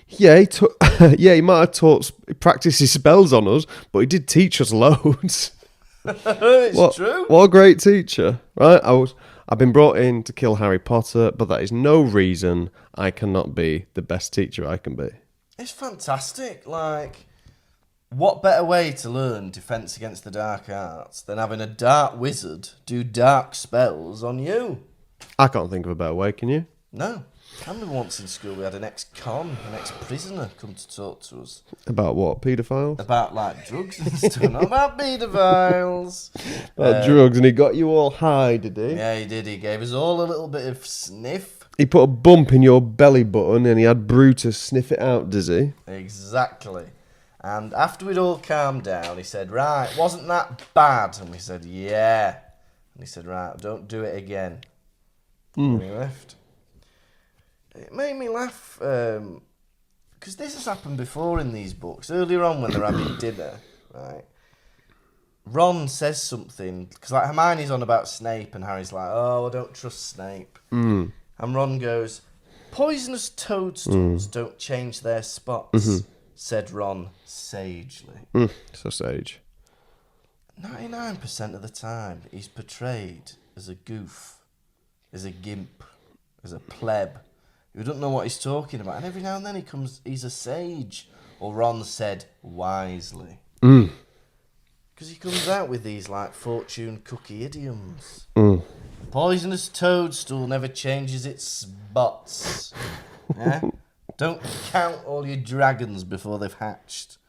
yeah, he might have practiced his spells on us, but he did teach us loads. It's true. What a great teacher, right? I've been brought in to kill Harry Potter, but that is no reason I cannot be the best teacher I can be. It's fantastic. Like, what better way to learn Defence Against the Dark Arts than having a dark wizard do dark spells on you? I can't think of a better way, can you? No. I remember once in school we had an ex-con, an ex-prisoner come to talk to us. About what, paedophile? About, like, drugs and stuff. Not about paedophiles. About drugs, and he got you all high, did he? Yeah, he did. He gave us all a little bit of sniff. He put a bump in your belly button and he had Brutus sniff it out, does he? Exactly. And after we'd all calmed down, he said, right, wasn't that bad? And we said, yeah. And he said, right, don't do it again. And he left. It made me laugh, because this has happened before in these books. Earlier on when they're having dinner, right? Ron says something, because like Hermione's on about Snape and Harry's like, oh, I don't trust Snape. And Ron goes, poisonous toadstools don't change their spots, said Ron sagely. So sage. 99% of the time, he's portrayed as a goof, as a gimp, as a pleb, who doesn't know what he's talking about. And every now and then he's a sage. Or Ron said, wisely. Because he comes out with these, like, fortune cookie idioms. Poisonous toadstool never changes its spots. Yeah? Don't count all your dragons before they've hatched.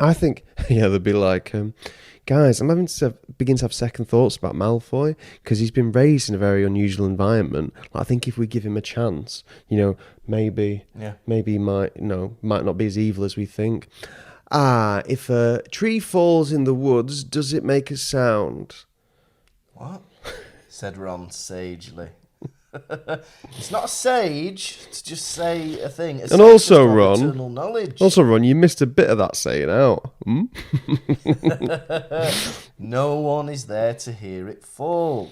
I think, yeah, they'd be like, guys, I'm having to begin to have second thoughts about Malfoy because he's been raised in a very unusual environment. I think if we give him a chance, maybe he might not be as evil as we think. If a tree falls in the woods, does it make a sound? What? Said Ron sagely. It's not a sage to just say a thing. And also, Ron, eternal knowledge. You missed a bit of that saying out. Hmm? No one is there to hear it fall.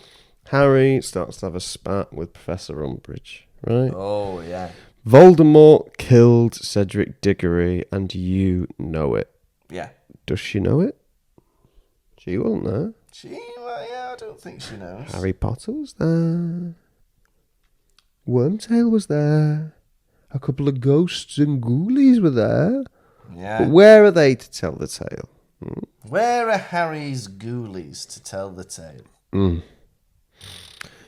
Harry starts to have a spat with Professor Umbridge, right? Oh, yeah. Voldemort killed Cedric Diggory, and you know it. Yeah. Does she know it? She wasn't there. Yeah, I don't think she knows. Harry Potter was there. Wormtail was there. A couple of ghosts and ghoulies were there. Yeah. But where are they to tell the tale? Where are Harry's ghoulies to tell the tale?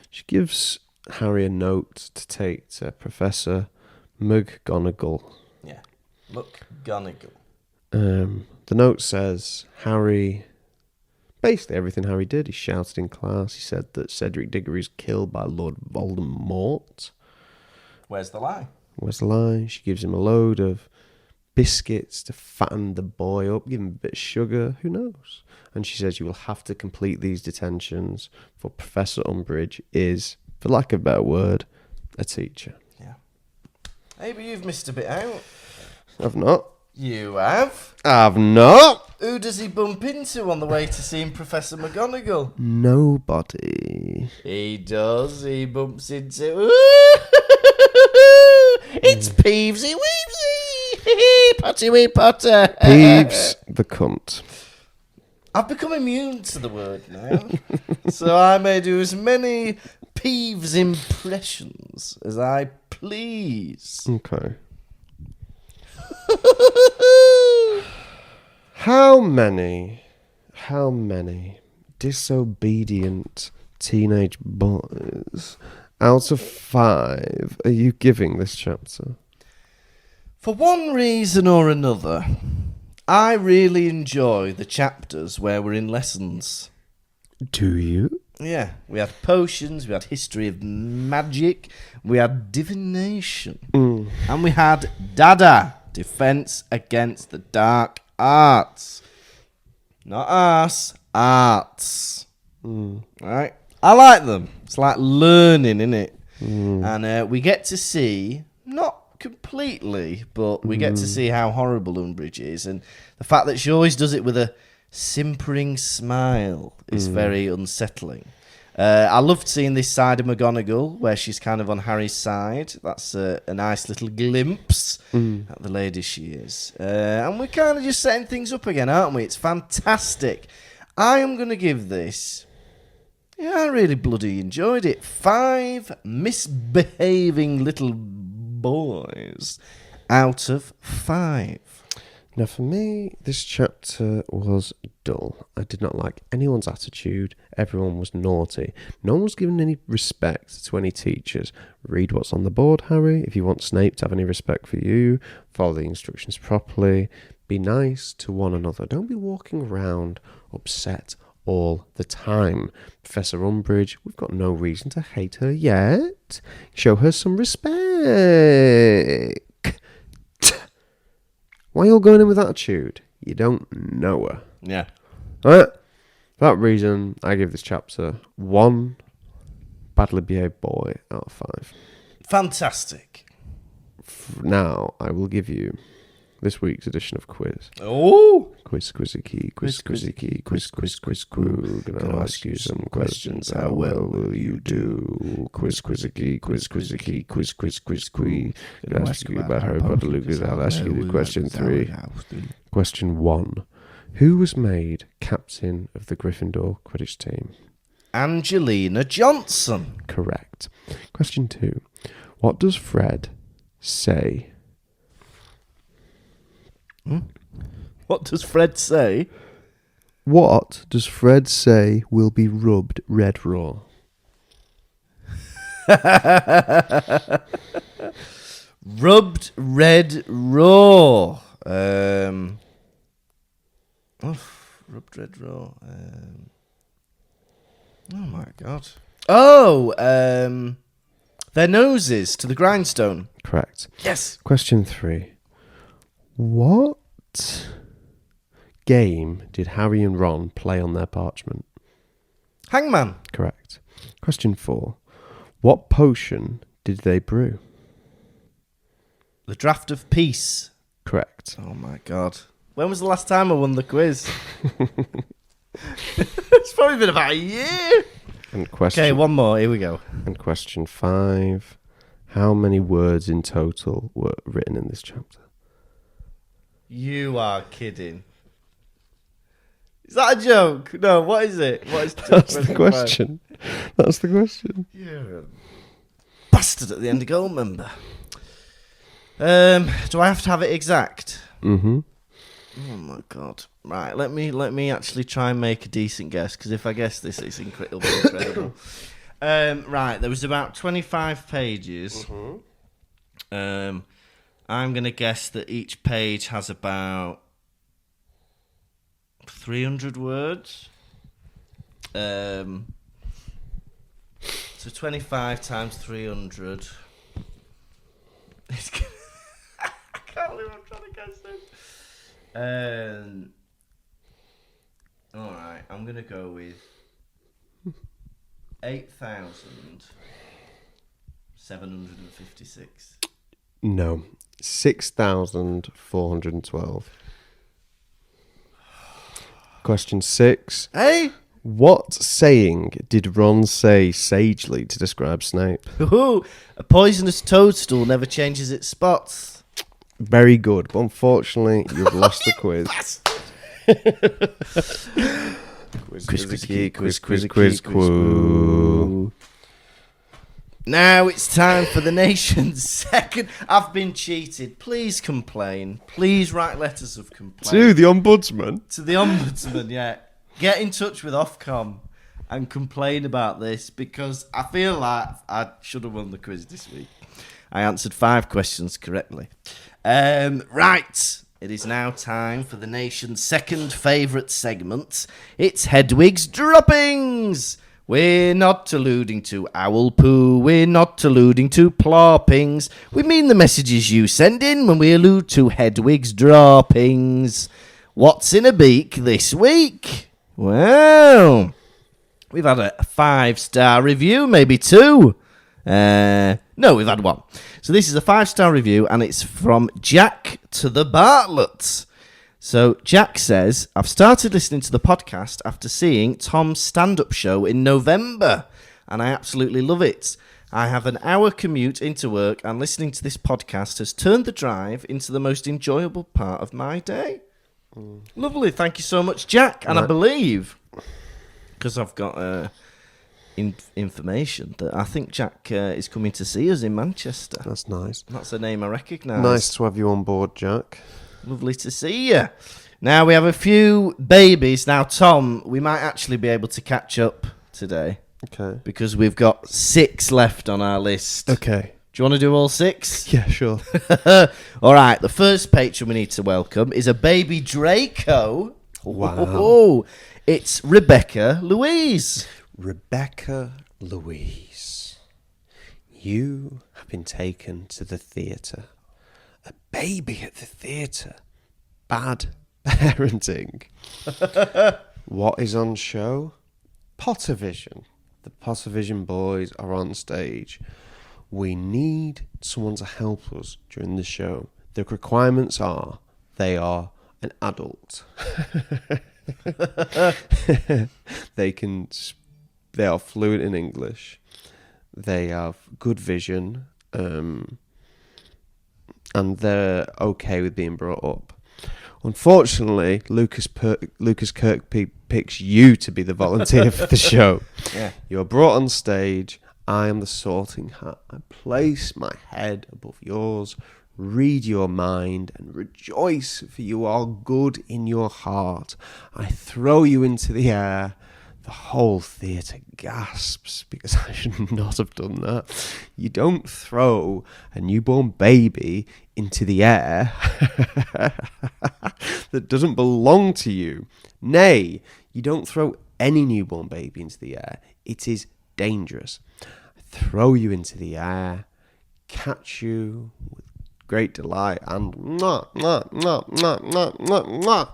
She gives Harry a note to take to Professor McGonagall. Yeah. McGonagall. The note says Harry... Basically everything Harry did. He shouted in class. He said that Cedric Diggory is killed by Lord Voldemort. Where's the lie? Where's the lie? She gives him a load of biscuits to fatten the boy up, give him a bit of sugar, who knows? And she says you will have to complete these detentions, for Professor Umbridge is, for lack of a better word, a teacher. Yeah. Hey, but you've missed a bit out. I've not. You have? I've not. Who does he bump into on the way to seeing Professor McGonagall? Nobody. He does. He bumps into... It's Peevesy Weevesy! Potty wee Potter! Peeves the cunt. I've become immune to the word now. So I may do as many Peeves impressions as I please. Okay. How many disobedient teenage boys out of 5 are you giving this chapter? For one reason or another, I really enjoy the chapters where we're in lessons. Do you? Yeah, we had potions, we had history of magic, we had divination, and we had Dada, defense against the dark arts. Not us, arts. Right? I like them. It's like learning, innit? And we get to see, not completely, but we get to see how horrible Umbridge is, and the fact that she always does it with a simpering smile is very unsettling. I loved seeing this side of McGonagall, where she's kind of on Harry's side. That's a nice little glimpse at the lady she is. And we're kind of just setting things up again, aren't we? It's fantastic. I am going to give this... Yeah, I really bloody enjoyed it. 5 misbehaving little boys out of 5. Now, for me, this chapter was dull. I did not like anyone's attitude. Everyone was naughty. No one was given any respect to any teachers. Read what's on the board, Harry. If you want Snape to have any respect for you, follow the instructions properly. Be nice to one another. Don't be walking around upset all the time. Professor Umbridge, we've got no reason to hate her yet. Show her some respect. Why are you all going in with attitude? You don't know her. Yeah. Right? For that reason, I give this chapter 1 badly behaved boy out of 5. Fantastic. Now, I will give you this week's edition of Quiz. Oh! Quiz, quizzy key, quiz, Gonna ask you some questions. How well will you do? Quiz, quizzy key, quiz. Gonna ask you about Harry Potter, Lucas. I'll ask you the question 3. Question 1. Who was made captain of the Gryffindor Quidditch team? Angelina Johnson. Correct. Question 2. What does Fred say? What does Fred say? What does Fred say will be rubbed red raw? Rubbed red raw. Rubbed red raw. Oh my god. Oh, their noses to the grindstone. Correct. Yes. Question 3. What game did Harry and Ron play on their parchment? Hangman. Correct. Question 4. What potion did they brew? The Draft of Peace. Correct. Oh my God. When was the last time I won the quiz? It's probably been about a year. And question, Okay, one more. Here we go. And question 5. How many words in total were written in this chapter? You are kidding. Is that a joke? No, what is it? What is That's the question. That's the question. You're a bastard at the end of goal, member. Do I have to have it exact? Mm-hmm. Oh my God! Right, let me actually try and make a decent guess, because if I guess this, it'll be incredible. Right, there was about 25 pages. Mm-hmm. I'm gonna guess that each page has about 300 words. So 25 times 300. I can't believe I'm trying to guess this. Alright, I'm going to go with 8,756. No. 6,412. Question 6. Hey! What saying did Ron say sagely to describe Snape? Ooh, a poisonous toadstool never changes its spots. Very good, but unfortunately, you've lost the quiz. Quiz. Now it's time for the nation's second. I've been cheated. Please complain. Please write letters of complaint. To the Ombudsman? To the Ombudsman, yeah. Get in touch with Ofcom and complain about this, because I feel like I should have won the quiz this week. I answered 5 questions correctly. Right. It is now time for the nation's second favourite segment. It's Hedwig's Droppings. We're not alluding to owl poo. We're not alluding to plorpings. We mean the messages you send in when we allude to Hedwig's Droppings. What's in a beak this week? Well, we've had a 5-star review, maybe 2. No, we've had 1. So this is a 5-star review, and it's from Jack to the Bartletts. So Jack says, I've started listening to the podcast after seeing Tom's stand-up show in November, and I absolutely love it. I have an hour commute into work, and listening to this podcast has turned the drive into the most enjoyable part of my day. Lovely. Thank you so much, Jack. And I believe, because I've got information, that I think Jack is coming to see us in Manchester. That's nice. That's a name I recognise. Nice to have you on board, Jack. Lovely to see you. Now we have a few babies. Now, Tom, we might actually be able to catch up today. Okay. Because we've got 6 left on our list. Okay. Do you want to do all 6? Yeah, sure. All right. The first patron we need to welcome is a baby Draco. Wow. Oh, it's Rebecca Louise. Rebecca Louise, you have been taken to the theatre. A baby at the theatre. Bad parenting. What is on show? Pottervision. The Pottervision boys are on stage. We need someone to help us during the show. The requirements are they are an adult. They are fluent in English. They have good vision, and they're okay with being brought up. Unfortunately, Lucas Kirkby picks you to be the volunteer for the show. Yeah. You're brought on stage. I am the sorting hat. I place my head above yours, read your mind, and rejoice, for you are good in your heart. I throw you into the air. The whole theatre gasps, because I should not have done that. You don't throw a newborn baby into the air that doesn't belong to you. Nay, you don't throw any newborn baby into the air. It is dangerous. I throw you into the air, catch you with great delight, and mwah, mwah, mwah, mwah, mwah, mwah, mwah.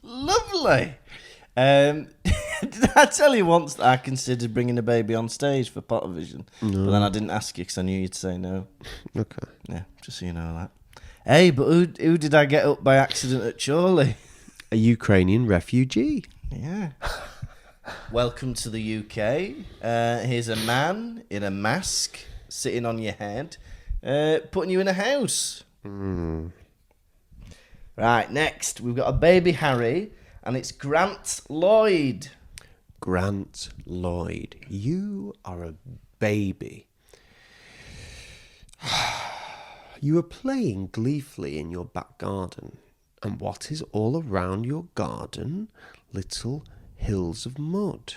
Lovely. Did I tell you once that I considered bringing a baby on stage for Pottervision? No. But then I didn't ask you because I knew you'd say no. Okay. Yeah, just so you know that. Hey, but who did I get up by accident at Chorley? A Ukrainian refugee. Yeah. Welcome to the UK. Here's a man in a mask sitting on your head, putting you in a house. Right, next we've got a baby Harry, and it's Grant Lloyd. Grant Lloyd, you are a baby. You are playing gleefully in your back garden, and what is all around your garden? Little hills of mud.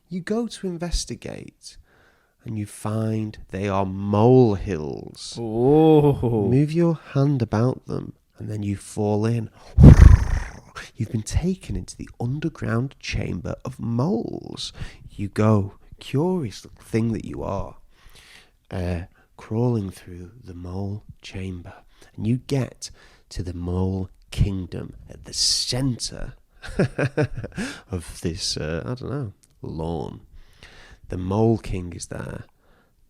You go to investigate, and you find they are molehills. Oh. Move your hand about them, and then you fall in. You've been taken into the underground chamber of moles. You go, curious little thing that you are, crawling through the mole chamber, and you get to the mole kingdom at the centre of this, lawn. The Mole King is there.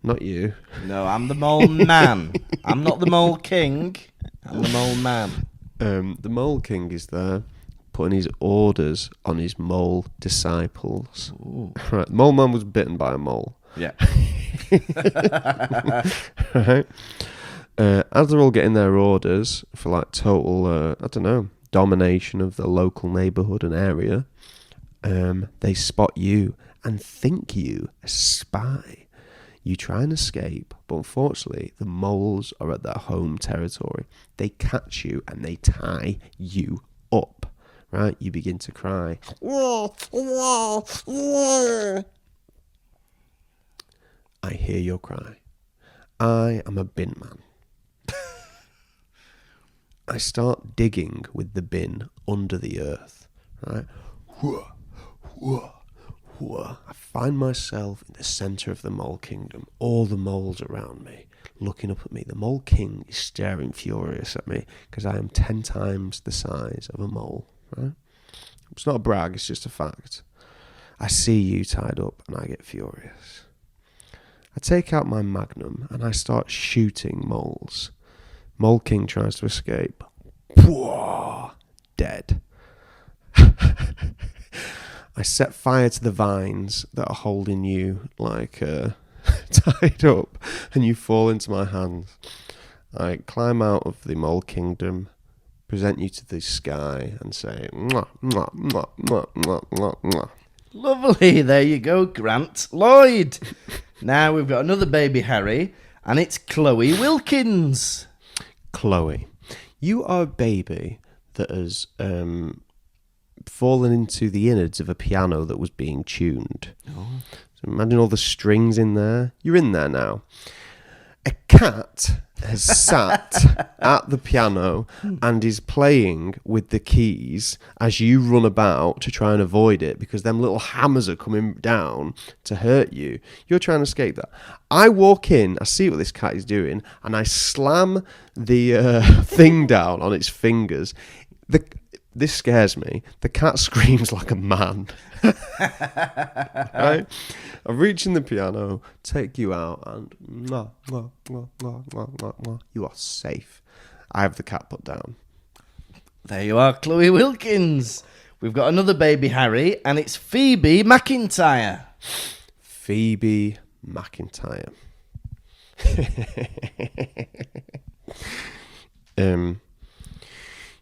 Not you. No, I'm the mole man. I'm not the mole king. I'm the mole man. The Mole King is there, putting his orders on his mole disciples. Ooh. Right, the Mole Man was bitten by a mole. Yeah. Right. As they're all getting their orders for like total, domination of the local neighbourhood and area, they spot you and think you a spy. You try and escape, but unfortunately the moles are at their home territory. They catch you and they tie you up. Right? You begin to cry. I hear your cry. I am a bin man. I start digging with the bin under the earth. Right? I find myself in the centre of the mole kingdom. All the moles around me, looking up at me. The Mole King is staring furious at me because I am 10 times the size of a mole. Right? It's not a brag, it's just a fact. I see you tied up and I get furious. I take out my magnum and I start shooting moles. Mole King tries to escape. Dead. I set fire to the vines that are holding you like tied up, and you fall into my hands. I climb out of the Mole Kingdom, present you to the sky, and say, mwah, mwah, mwah, mwah, mwah, mwah, mwah. Lovely. There you go, Grant Lloyd. Now we've got another baby Harry, and it's Chloe Wilkins. Chloe, you are a baby that has fallen into the innards of a piano that was being tuned. Oh. So imagine all the strings in there. You're in there now. A cat has sat at the piano and is playing with the keys as you run about to try and avoid it because them little hammers are coming down to hurt you. You're trying to escape that. I walk in, I see what this cat is doing, and I slam the thing down on its fingers. This scares me. The cat screams like a man. Right? I reach in the piano, take you out, and mwah, mwah, mwah, mwah, mwah, mwah, mwah. You are safe. I have the cat put down. There you are, Chloe Wilkins. We've got another baby Harry, and it's Phoebe McIntyre. Phoebe McIntyre.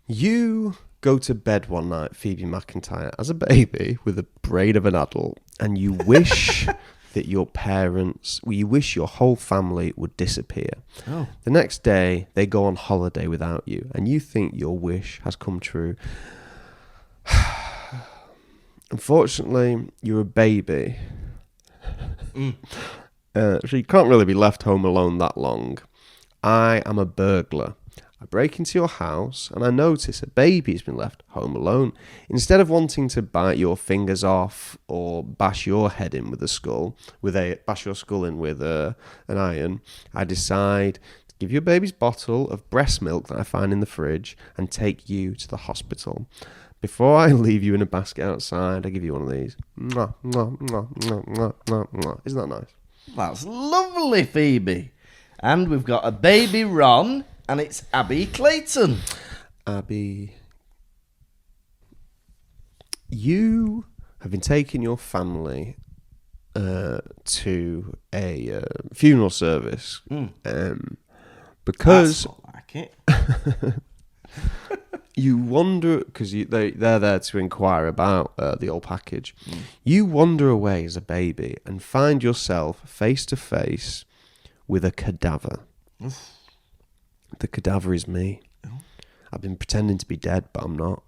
You go to bed one night, Phoebe McIntyre, as a baby with the brain of an adult, and you wish that your whole family would disappear. Oh. The next day, they go on holiday without you, and you think your wish has come true. Unfortunately, you're a baby. So you can't really be left home alone that long. I am a burglar. I break into your house and I notice a baby has been left home alone. Instead of wanting to bite your fingers off or bash your head in with a skull, bash your skull in with an iron, I decide to give you a baby's bottle of breast milk that I find in the fridge and take you to the hospital. Before I leave you in a basket outside, I give you one of these. Mwah, mwah, mwah, mwah, mwah, mwah, mwah. Isn't that nice? That's lovely, Phoebe. And we've got a baby Ron, and it's Abby Clayton. Abby, you have been taking your family to a funeral service because That's not like it. you wonder, because they're there to inquire about the old package. You wander away as a baby and find yourself face to face with a cadaver. The cadaver is me. I've been pretending to be dead, but I'm not.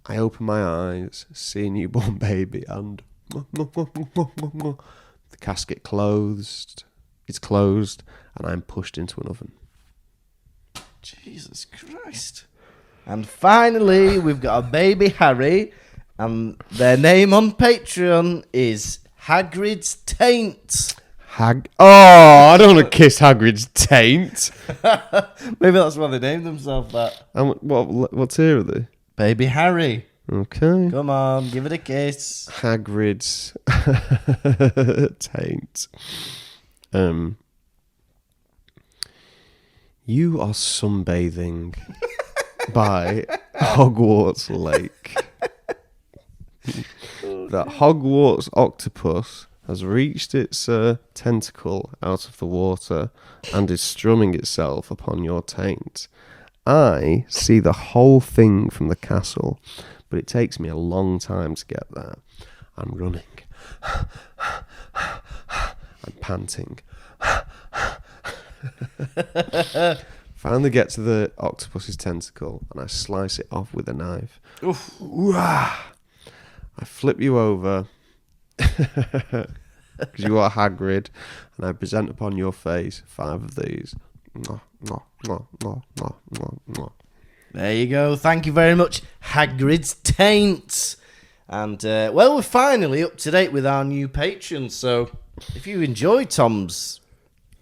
I open my eyes, see a newborn baby, and the casket closed. It's closed, and I'm pushed into an oven. Jesus Christ. And finally, we've got a baby Harry, and their name on Patreon is Hagrid's Taint. Oh, I don't want to kiss Hagrid's taint. Maybe that's why they named themselves that. And what tier are they? Baby Harry. Okay. Come on, give it a kiss. Hagrid's taint. You are sunbathing by Hogwarts Lake. The Hogwarts octopus has reached its tentacle out of the water and is strumming itself upon your taint. I see the whole thing from the castle, but it takes me a long time to get there. I'm running. I'm panting. Finally get to the octopus's tentacle and I slice it off with a knife. Oof. I flip you over because you are Hagrid, and I present upon your face 5 of these. There you go. Thank you very much, Hagrid's Taint. And, well, we're finally up to date with our new patrons. So if you enjoy Tom's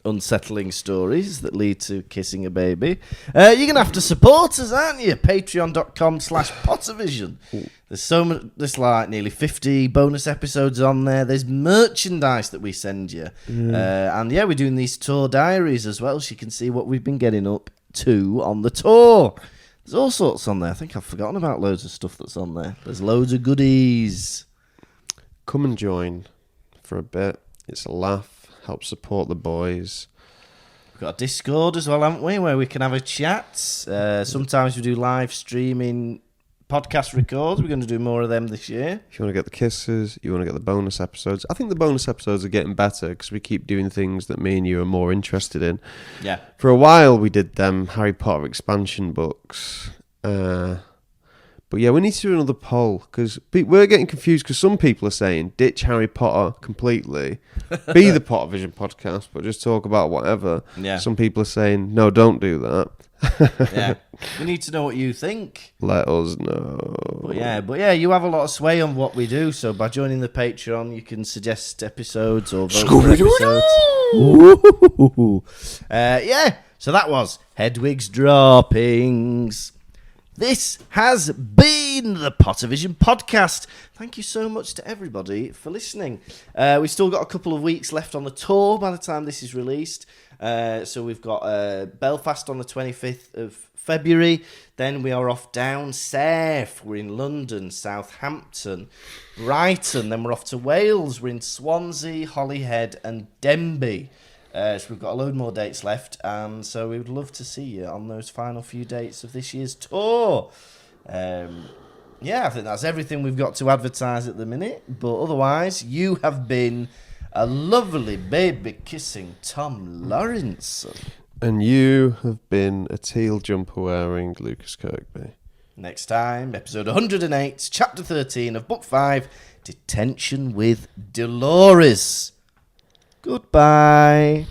unsettling stories that lead to kissing a baby, you're going to have to support us, aren't you? Patreon.com/Pottervision. There's so much, there's like nearly 50 bonus episodes on there. There's merchandise that we send you. And yeah, we're doing these tour diaries as well, so you can see what we've been getting up to on the tour. There's all sorts on there. I think I've forgotten about loads of stuff that's on there. There's loads of goodies. Come and join for a bit. It's a laugh. Help support the boys. We've got a Discord as well, haven't we, where we can have a chat. Sometimes we do live streaming podcast records. We're going to do more of them this year. If you want to get the kisses, you want to get the bonus episodes. I think the bonus episodes are getting better because we keep doing things that me and you are more interested in. Yeah. For a while we did them Harry Potter expansion books. But yeah, we need to do another poll because we're getting confused because some people are saying ditch Harry Potter completely, be the Pottervision podcast, but just talk about whatever. Yeah. Some people are saying, no, don't do that. Yeah. We need to know what you think. Let us know. But yeah, you have a lot of sway on what we do. So by joining the Patreon, you can suggest episodes or vote for episodes. Yeah. So that was Hedwig's Droppings. This has been the Pottervision podcast. Thank you so much to everybody for listening. We've still got a couple of weeks left on the tour by the time this is released. So we've got Belfast on the 25th of February. Then we are off down south. We're in London, Southampton, Brighton. Then we're off to Wales. We're in Swansea, Holyhead and Denbigh. So we've got a load more dates left, and so we would love to see you on those final few dates of this year's tour. Yeah, I think that's everything we've got to advertise at the minute, but otherwise, you have been a lovely baby-kissing Tom Lawrenson. And you have been a teal jumper-wearing Lucas Kirkby. Next time, episode 108, chapter 13 of book 5, Detention with Dolores. Goodbye.